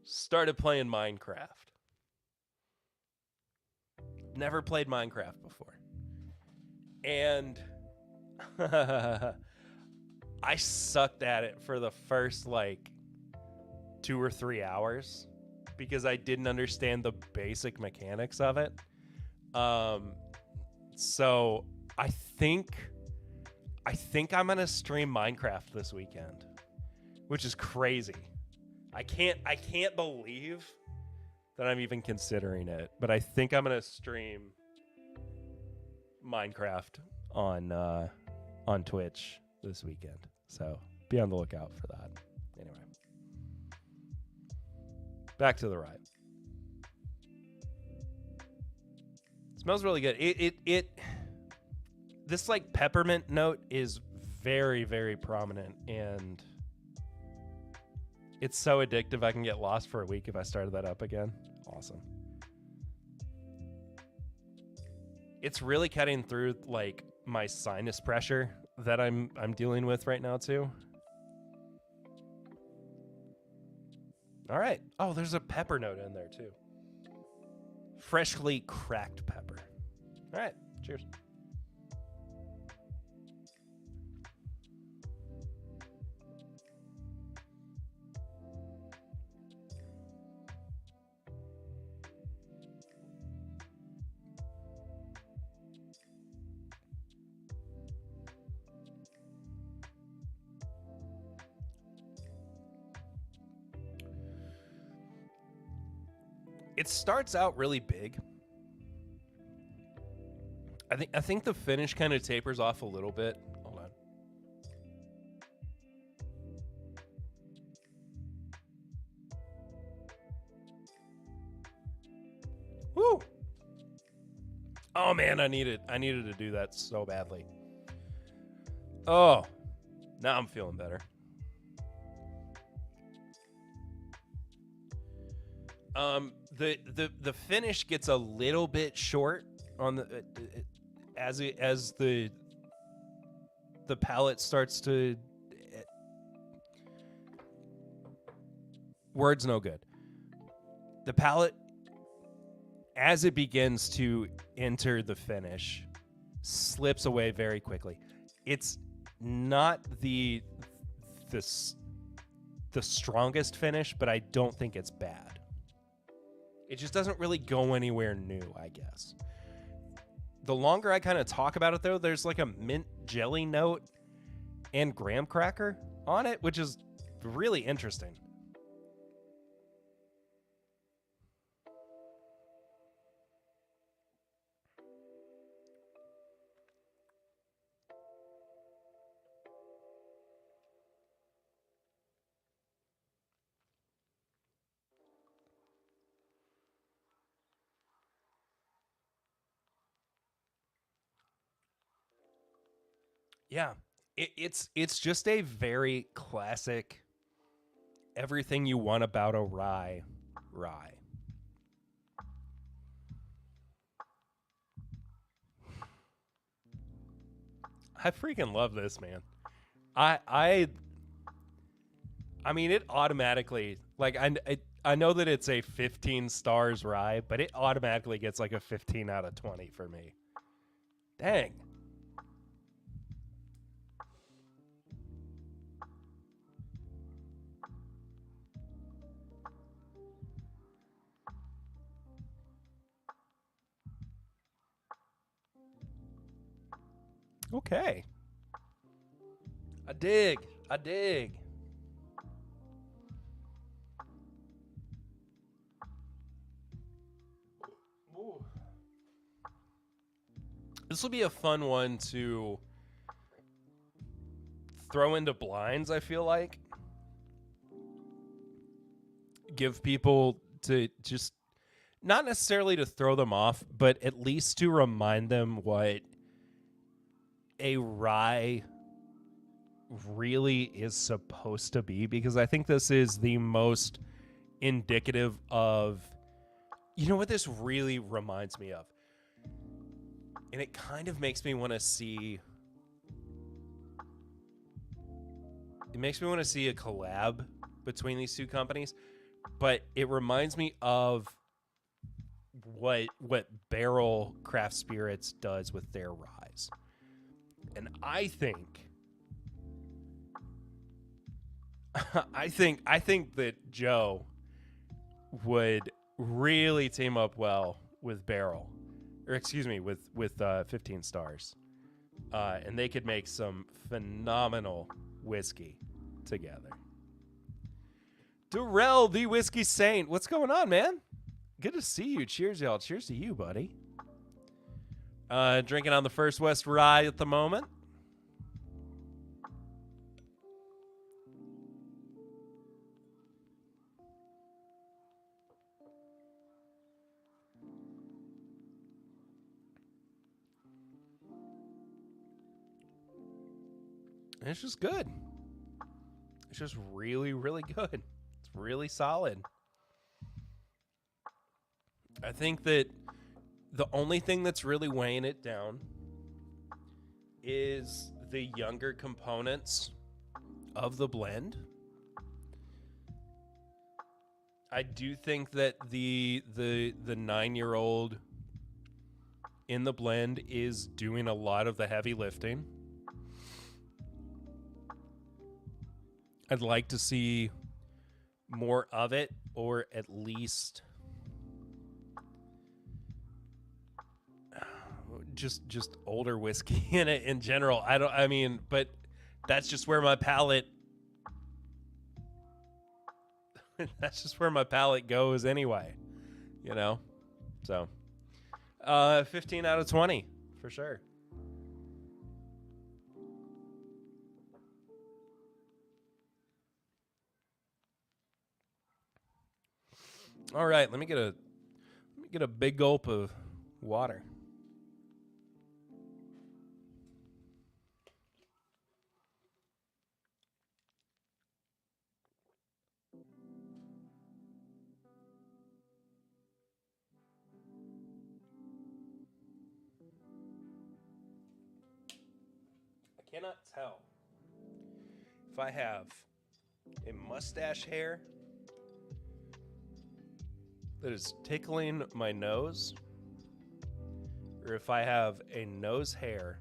started playing Minecraft. Never played Minecraft before. And I sucked at it for the first 2 or 3 hours because I didn't understand the basic mechanics of it. So I think I'm gonna stream Minecraft this weekend, which is crazy. I can't believe that I'm even considering it, but I think I'm gonna stream Minecraft on Twitch this weekend. So be on the lookout for that. Anyway, back to the rye. It smells really good. This peppermint note is very, very prominent, and It's so addictive I can get lost for a week if I started that up again. Awesome. It's really cutting through like my sinus pressure that I'm dealing with right now too. All right. Oh, there's a pepper note in there too. Freshly cracked pepper. All right. Cheers. It starts out really big. I think the finish kind of tapers off a little bit. Hold on. Woo! Oh man, I needed to do that so badly. Oh, now I'm feeling better. The finish gets a little bit short on the as the palate starts to words no good. The palate as it begins to enter the finish slips away very quickly. It's not the strongest finish, but I don't think it's bad. It just doesn't really go anywhere new, I guess. The longer I kind of talk about it, though, there's like a mint jelly note and graham cracker on it, which is really interesting. Yeah, it's just a very classic everything you want about a rye. I freaking love this, man. I mean, it automatically like I know that it's a 15 stars rye, but it automatically gets like a 15 out of 20 for me. Dang. Okay. I dig. Ooh. This will be a fun one to throw into blinds, I feel like. Give people to just not necessarily to throw them off, but at least to remind them what a rye really is supposed to be, because I think this is the most indicative of, you know what this really reminds me of? And it kind of makes me want to see, it makes me want to see a collab between these two companies, but it reminds me of what Barrel Craft Spirits does with their ryes. And I think that Joe would really team up well with Barrel, or excuse me, with 15 stars, and they could make some phenomenal whiskey together. Darrell, the Whiskey Saint, what's going on, man? Good to see you. Cheers, y'all. Cheers to you, buddy. Drinking on the First West Rye at the moment. It's just good. It's just really, really good. It's really solid. I think that the only thing that's really weighing it down is the younger components of the blend. I do think that the 9-year-old in the blend is doing a lot of the heavy lifting. I'd like to see more of it, or at least just older whiskey in it in general. But that's just where my palate that's just where my palate goes anyway, you know? So 15 out of 20 for sure. All right, let me get a big gulp of water. I cannot tell if I have a mustache hair that is tickling my nose, or if I have a nose hair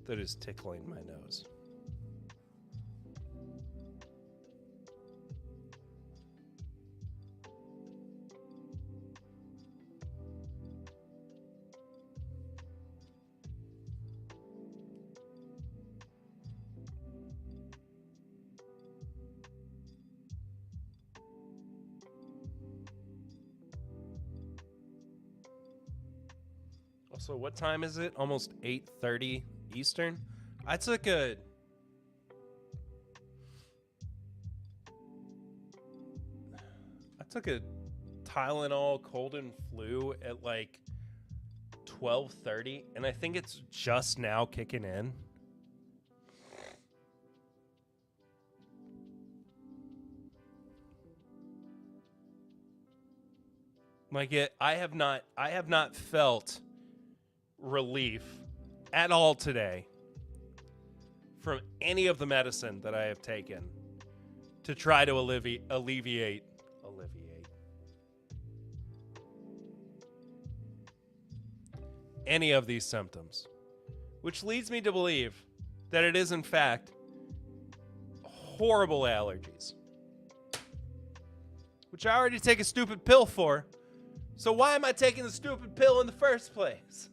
that is tickling my nose. So what time is it? Almost 8:30 Eastern. I took a Tylenol cold and flu at like 12:30, and I think it's just now kicking in. I have not felt relief at all today from any of the medicine that I have taken to try to alleviate any of these symptoms, which leads me to believe that it is in fact horrible allergies, which I already take a stupid pill for. So why am I taking the stupid pill in the first place?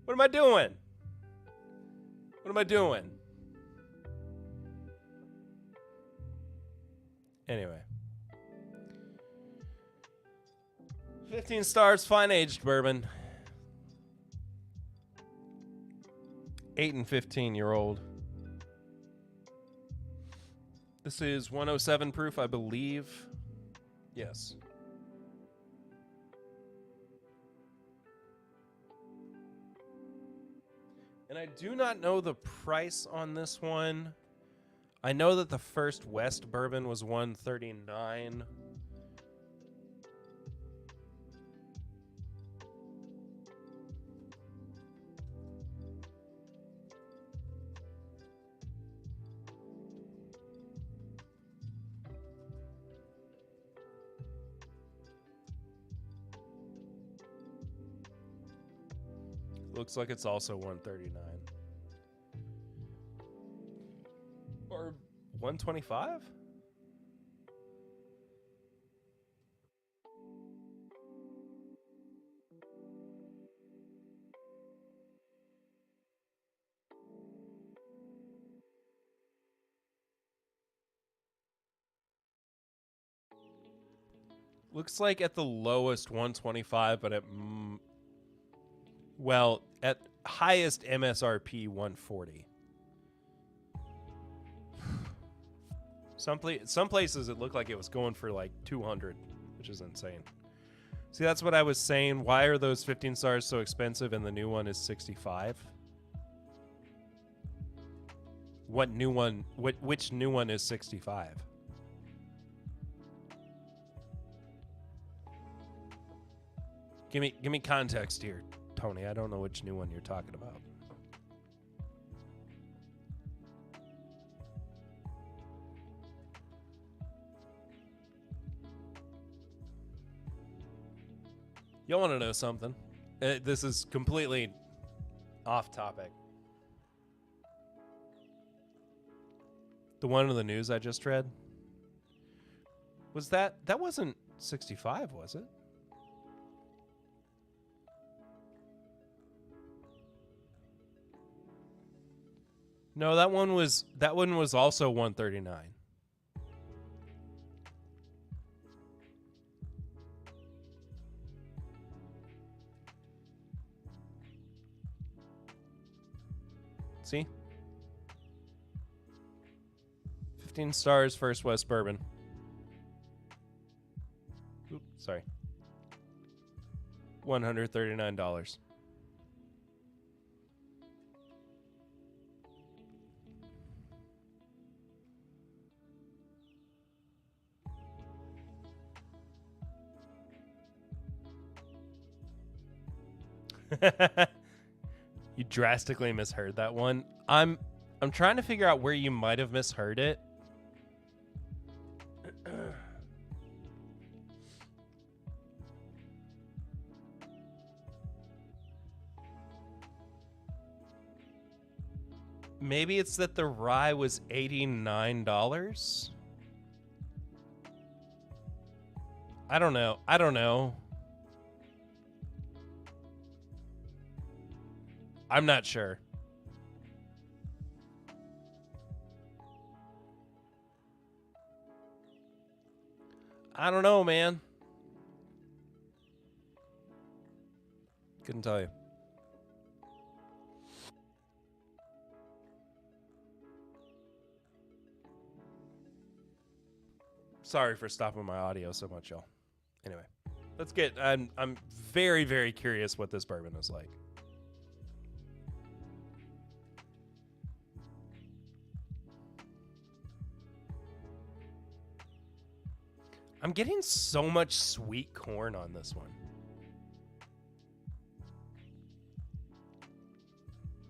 What am I doing? What am I doing? Anyway. 15 stars, fine aged bourbon. 8 and 15-year-old. This is 107 proof, I believe. Yes. And I do not know the price on this one. I know that the first West bourbon was $139. Looks like it's also $139. Or $125? Looks like at the lowest 125, but at highest MSRP 140. Some places it looked like it was going for like 200, which is insane. See, that's what I was saying. Why are those 15 stars so expensive and the new one is 65? Which new one is 65? Give me context here, Tony. I don't know which new one you're talking about. You want to know something? This is completely off topic. The one in the news I just read, was that wasn't 65, was it? No, that one was also 139. See? 15 stars, First West Bourbon. Oops, sorry. $139. You drastically misheard that one. I'm trying to figure out where you might have misheard it. Maybe it's that the rye was $89. I don't know. I'm not sure. I don't know, man. Couldn't tell you. Sorry for stopping my audio so much, y'all. Anyway, let's get. I'm very, very curious what this bourbon is like. I'm getting so much sweet corn on this one.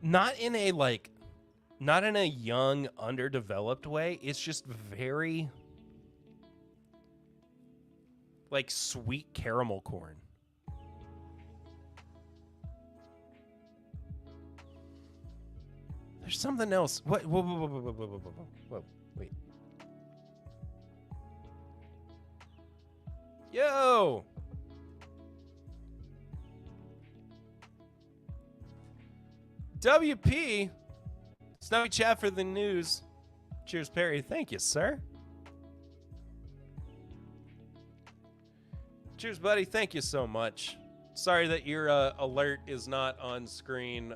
Not in a young, underdeveloped way. It's just very like sweet caramel corn. There's something else. What? Whoa, wait. Yo! WP! Snowy chat for the news. Cheers, Perry. Thank you, sir. Cheers, buddy. Thank you so much. Sorry that your alert is not on screen.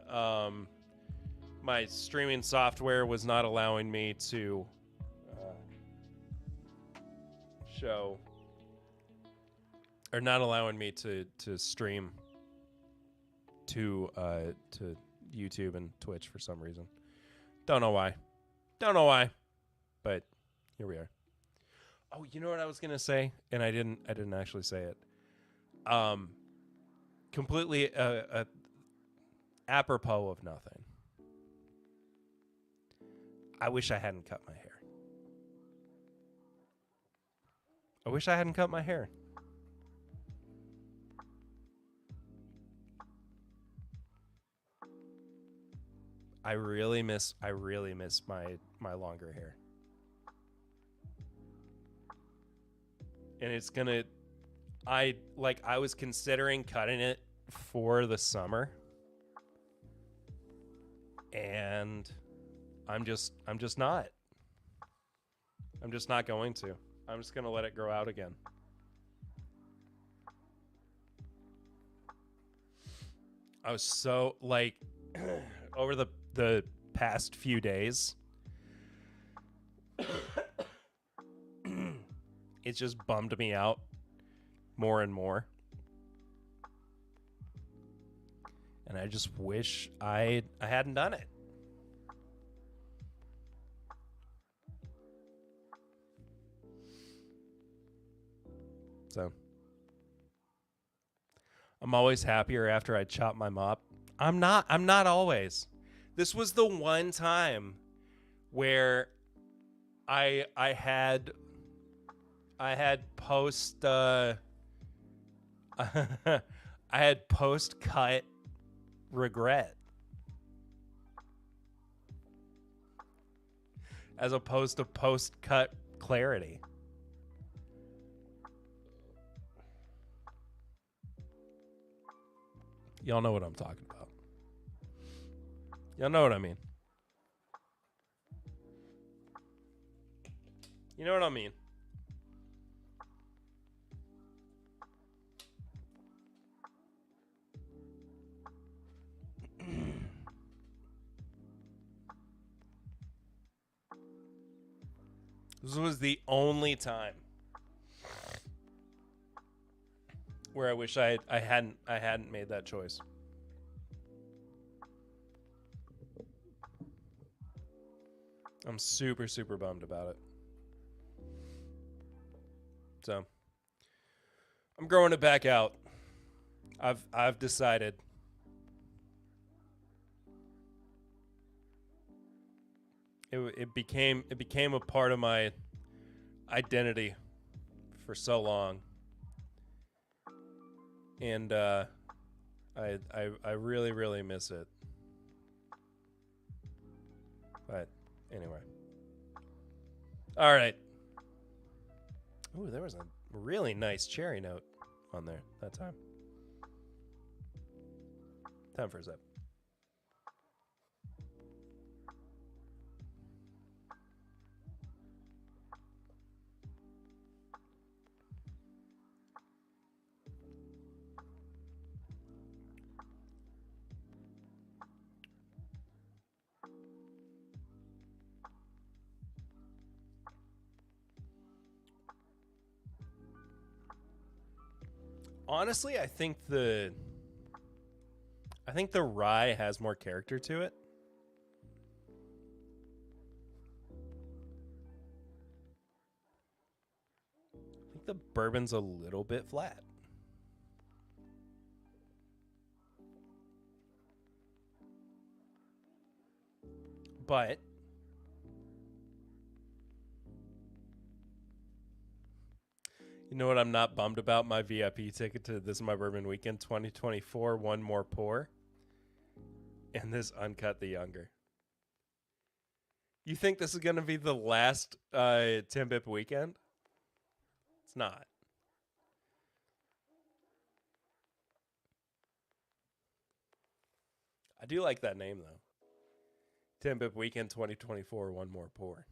My streaming software was not allowing me to show, or not allowing me to stream to YouTube and Twitch for some reason. Don't know why. But here we are. Oh, you know what I was gonna say, and I didn't actually say it. Completely apropos of nothing. I wish I hadn't cut my hair. I really miss my longer hair. And it's gonna, I was considering cutting it for the summer, and I'm just not going to. I'm just gonna let it grow out again. I was so over the past few days, it's just bummed me out more and more. And I just wish I hadn't done it. So I'm always happier after I chop my mop. I'm not always. This was the one time where I had post I had post cut regret as opposed to post cut clarity. Y'all know what I'm talking about. Y'all know what I mean. You know what I mean. This was the only time where I wish I hadn't made that choice. I'm super bummed about it. So I'm growing it back out. I've decided. It became a part of my identity for so long. And I really miss it. But anyway. All right. Ooh, there was a really nice cherry note on there that time. Time for a sip. Honestly, I think the rye has more character to it. I think the bourbon's a little bit flat. But you know what I'm not bummed about? My VIP ticket to This Is My Bourbon Weekend 2024, One More Pour. And this Uncut the Younger. You think this is going to be the last TIMBP weekend? It's not. I do like that name, though. TIMBP Weekend 2024, One More Pour.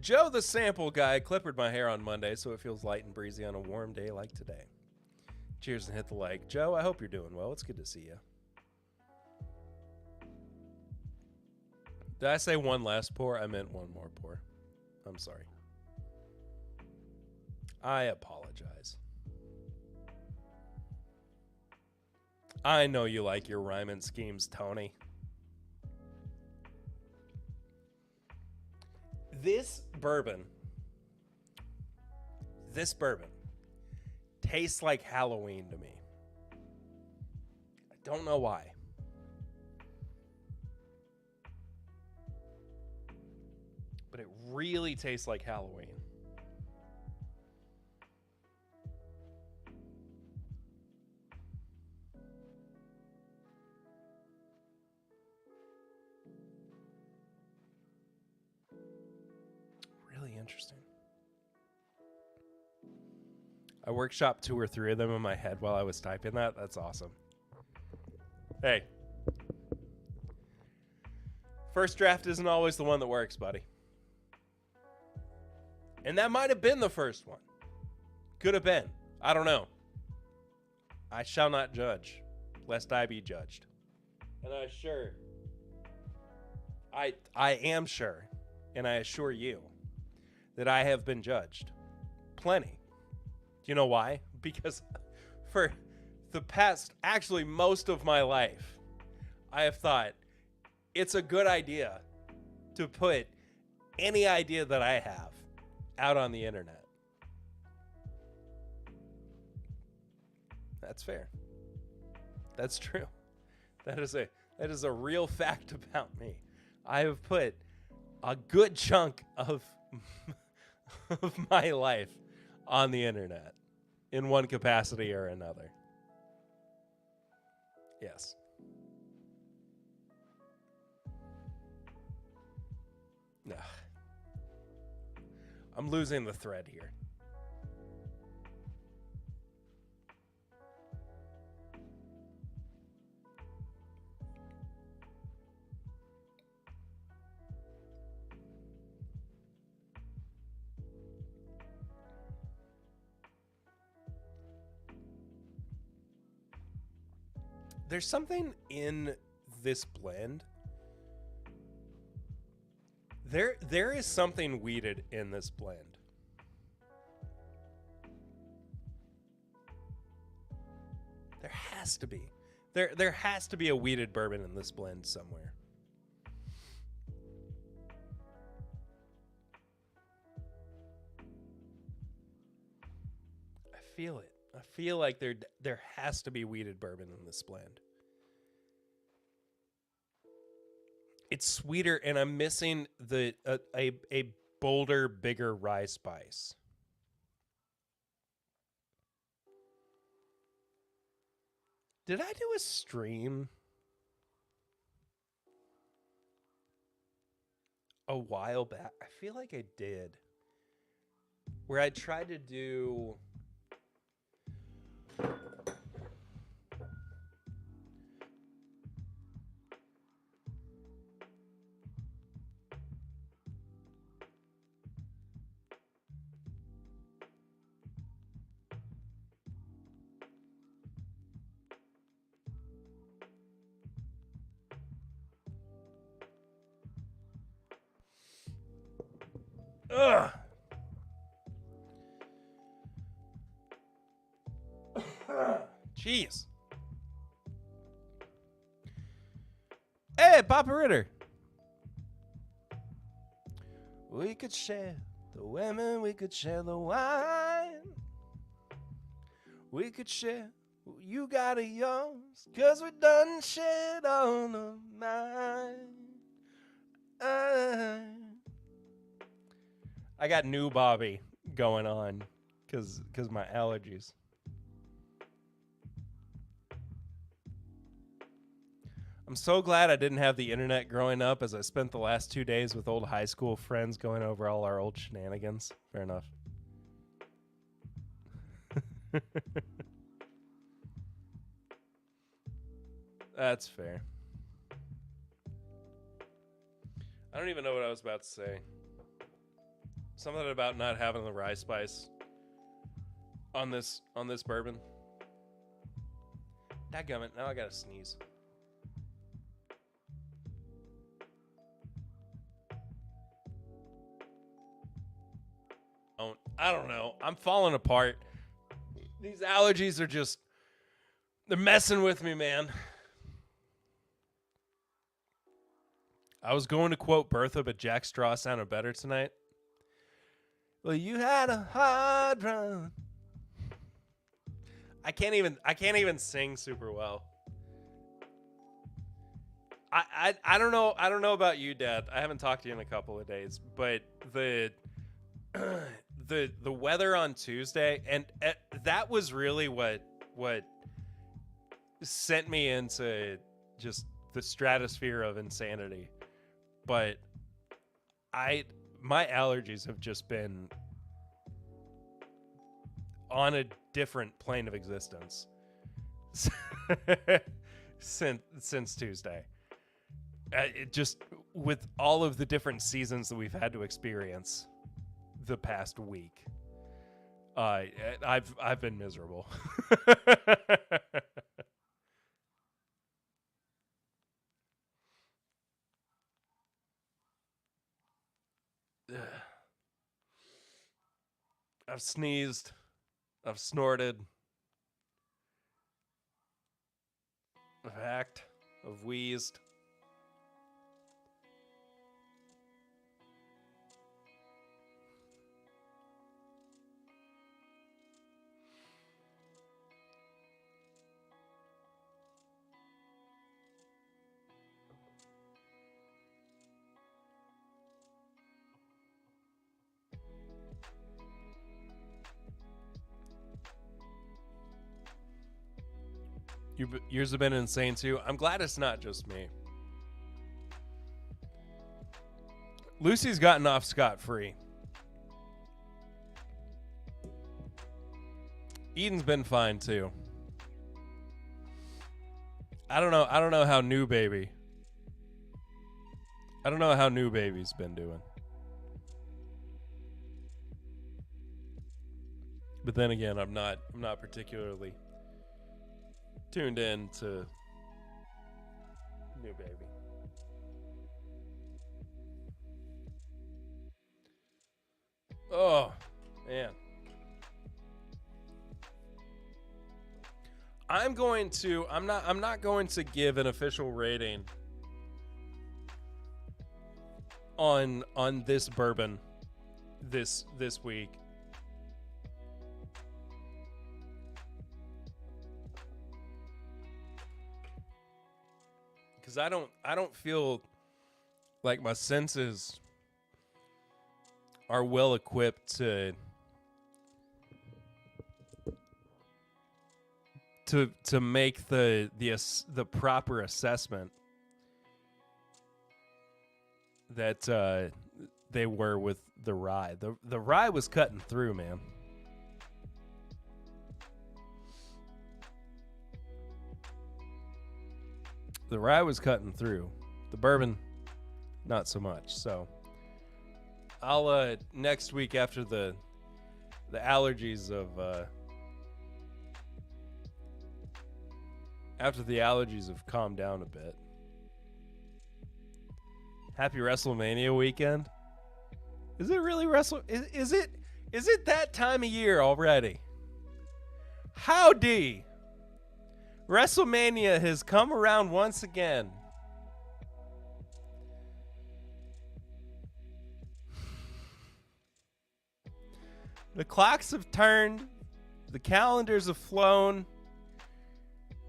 Joe the Sample Guy clippered my hair on Monday so it feels light and breezy on a warm day like today. Cheers and hit the like. Joe, I hope you're doing well. It's good to see you. Did I say one last pour? I meant one more pour. I'm sorry. I apologize. I know you like your rhyming schemes, Tony. This bourbon tastes like Halloween to me. I don't know why. But it really tastes like Halloween. Really interesting. I workshopped 2 or 3 of them in my head while I was typing that. That's awesome. Hey. First draft isn't always the one that works, buddy. And that might have been the first one. Could have been. I don't know. I shall not judge, lest I be judged. And I am sure, and I assure you, that I have been judged. Plenty. Do you know why? Because for the past, actually most of my life, I have thought it's a good idea to put any idea that I have out on the internet. That's fair. That's true. That is a real fact about me. I have put a good chunk of of my life on the internet in one capacity or another. Yes. Ugh. I'm losing the thread here. There's something in this blend. There is something weeded in this blend. There has to be. There has to be a weeded bourbon in this blend somewhere. I feel it. I feel like there has to be weeded bourbon in this blend. It's sweeter, and I'm missing a bolder, bigger rye spice. Did I do a stream a while back? I feel like I did. Where I tried to do... Ugh. Jeez. Hey, Papa Ritter. We could share the women, we could share the wine. We could share what you got of yours, 'cause we done shared all of mine. I got new Bobby going on because my allergies. I'm so glad I didn't have the internet growing up, as I spent the last 2 days with old high school friends going over all our old shenanigans. Fair enough. That's fair. I don't even know what I was about to say. Something about not having the rye spice on this bourbon. Dadgummit, now I gotta sneeze. I don't know. I'm falling apart. These allergies are just... they're messing with me, man. I was going to quote Bertha, but Jack Straw sounded better tonight. Well, you had a hard run. I can't even sing super well. I don't know. I don't know about you, Dad. I haven't talked to you in a couple of days, but the weather on Tuesday, and that was really what sent me into just the stratosphere of insanity. But my allergies have just been on a different plane of existence since Tuesday. It just, with all of the different seasons that we've had to experience the past week, I've been miserable. I've sneezed. I've snorted. I've hacked. I've wheezed. Yours have been insane too. I'm glad it's not just me. Lucy's gotten off scot-free. Eden's been fine too. I don't know how new baby's been doing. But then again, I'm not particularly tuned in to new baby. Oh, man. I'm not going to give an official rating on this bourbon this week. Cuz I don't feel like my senses are well equipped to make the proper assessment that they were with the rye. The rye was cutting through, man. The rye was cutting through. The bourbon, not so much. So I'll next week after the allergies of after the allergies have calmed down a bit. Happy WrestleMania weekend. Is it really is it that time of year already? Howdy. WrestleMania has come around once again. The clocks have turned. The calendars have flown.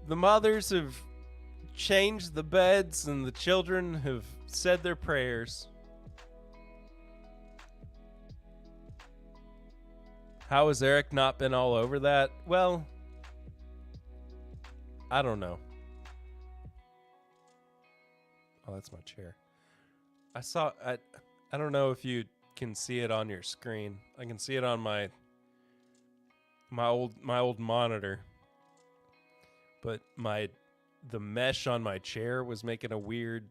The mothers have changed the beds and the children have said their prayers. How has Eric not been all over that? Well, I don't know. Oh, that's my chair. I don't know if you can see it on your screen. I can see it on my old monitor. But the mesh on my chair was making a weird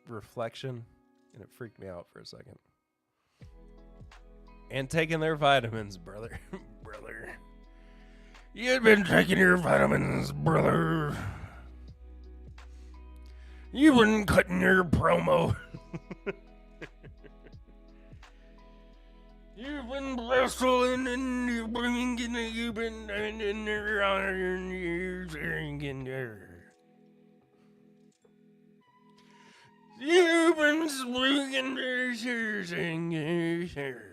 reflection, and it freaked me out for a second. And taking their vitamins, brother. Brother. You've been taking your vitamins, brother. You've been cutting your promo. You've been wrestling and you've been in there on your singing there. You've been swinging there, singing there.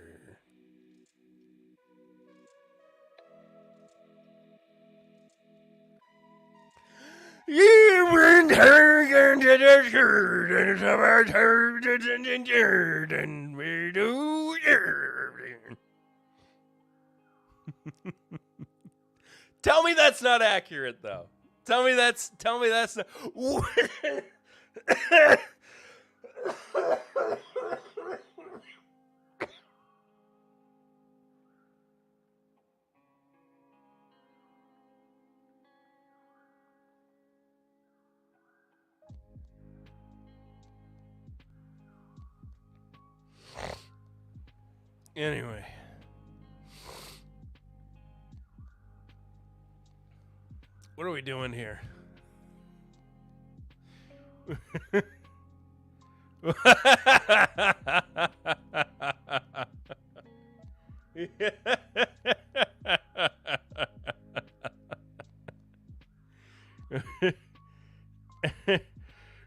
You've been turning to the shirt and it's about her to the shirt and we do Tell me that's not accurate though. Tell me that's not. Anyway. What are we doing here?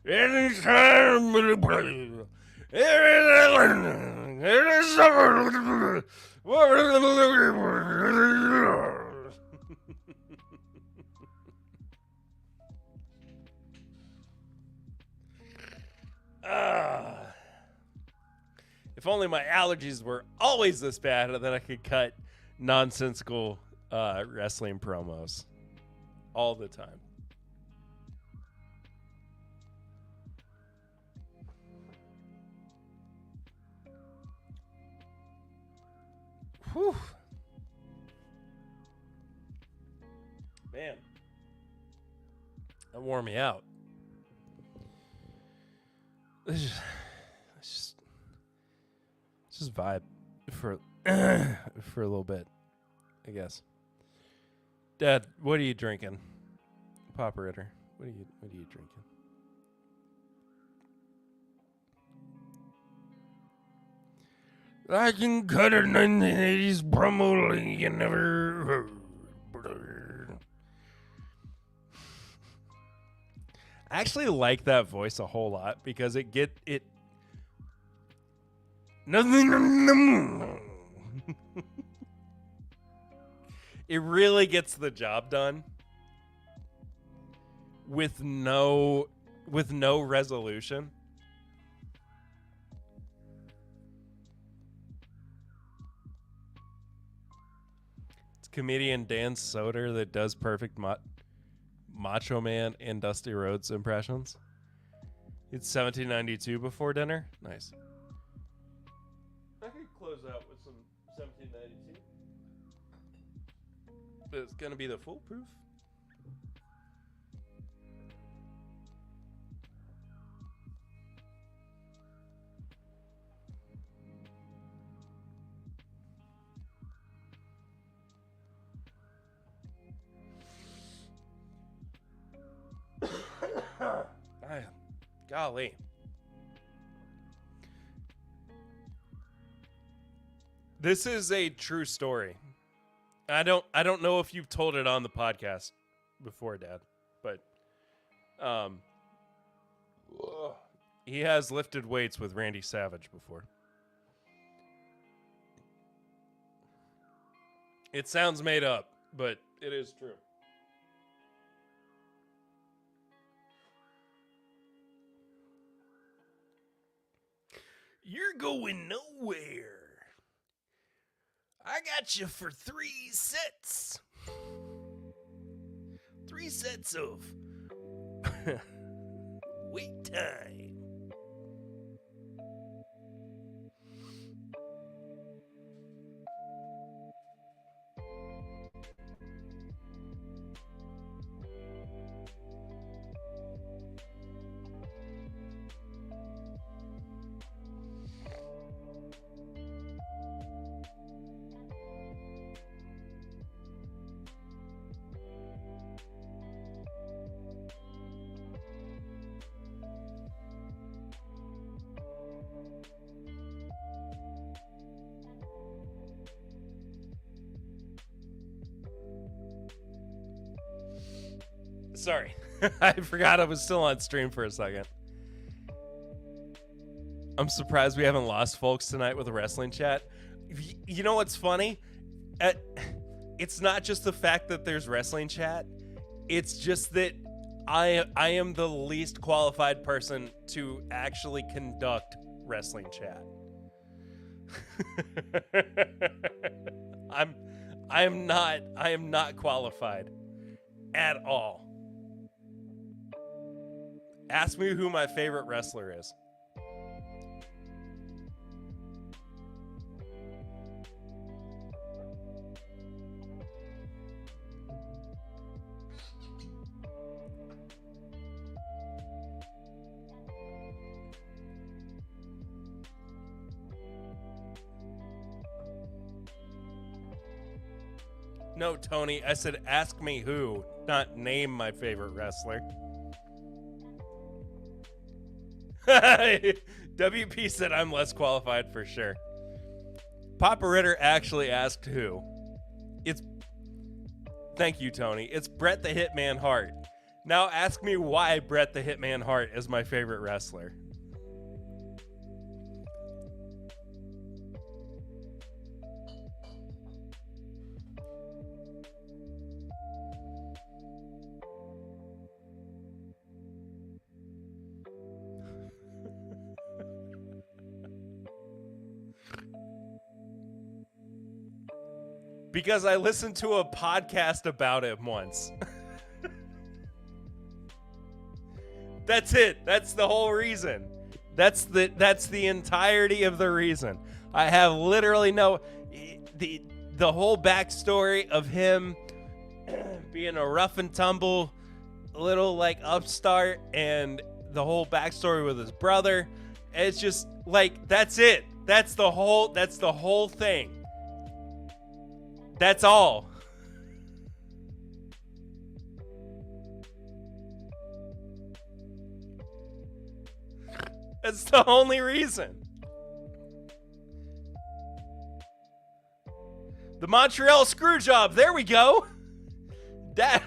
Anytime we play, if only my allergies were always this bad, then I could cut nonsensical wrestling promos. all the time. Whew. Man, that wore me out. Let's just vibe for for a little bit, I guess. Dad, what are you drinking? Papa Ritter, what are you drinking? I can cut a 1980s promo you never heard. I actually like that voice a whole lot because it nothing. It really gets the job done with no resolution. It's comedian Dan Soder that does perfect Macho Man and Dusty Rhodes impressions. It's 1792 before dinner. Nice. I could close out with some 1792. It's gonna be the foolproof. Golly. This is a true story. I don't know if you've told it on the podcast before, Dad, but he has lifted weights with Randy Savage before. It sounds made up, but it is true. You're going nowhere. I got you for 3 sets. 3 sets of wait time. Sorry, I forgot I was still on stream for a second. I'm surprised we haven't lost folks tonight with a wrestling chat. You know what's funny? It's not just the fact that there's wrestling chat. It's just that I am the least qualified person to actually conduct wrestling chat. I am not qualified at all. Ask me who my favorite wrestler is. No, Tony, I said ask me who, not name my favorite wrestler. WP said I'm less qualified for sure. Papa Ritter actually asked who. Thank you, Tony. It's Bret the Hitman Hart. Now ask me why Bret the Hitman Hart is my favorite wrestler. Because I listened to a podcast about him once. That's it. That's the whole reason. That's the entirety of the reason. I have literally the whole backstory of him being a rough and tumble little like upstart, and the whole backstory with his brother. It's just like, that's it. That's the whole thing. That's all. That's the only reason. The Montreal screw job. There we go. That.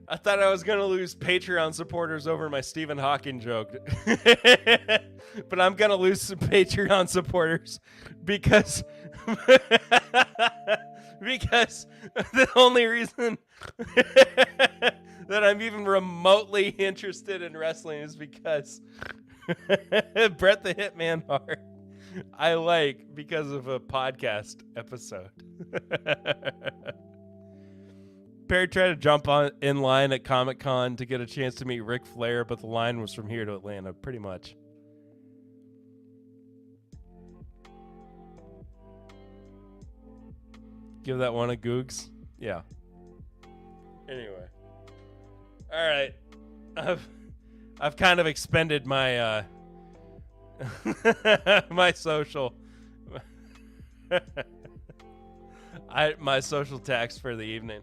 I thought I was going to lose Patreon supporters over my Stephen Hawking joke. But I'm going to lose some Patreon supporters because the only reason that I'm even remotely interested in wrestling is because Bret the Hitman Hart I like because of a podcast episode. Perry tried to jump in line at Comic-Con to get a chance to meet Ric Flair, but the line was from here to Atlanta, pretty much. Give that one a googs. Yeah. Anyway. All right. I've kind of expended my my social my social tax for the evening.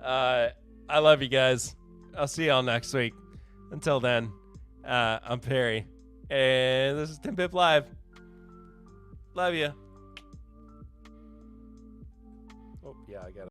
I love you guys. I'll see y'all next week. Until then, I'm Perry, and this is TIMBP Live. Love you. Oh yeah, I got it.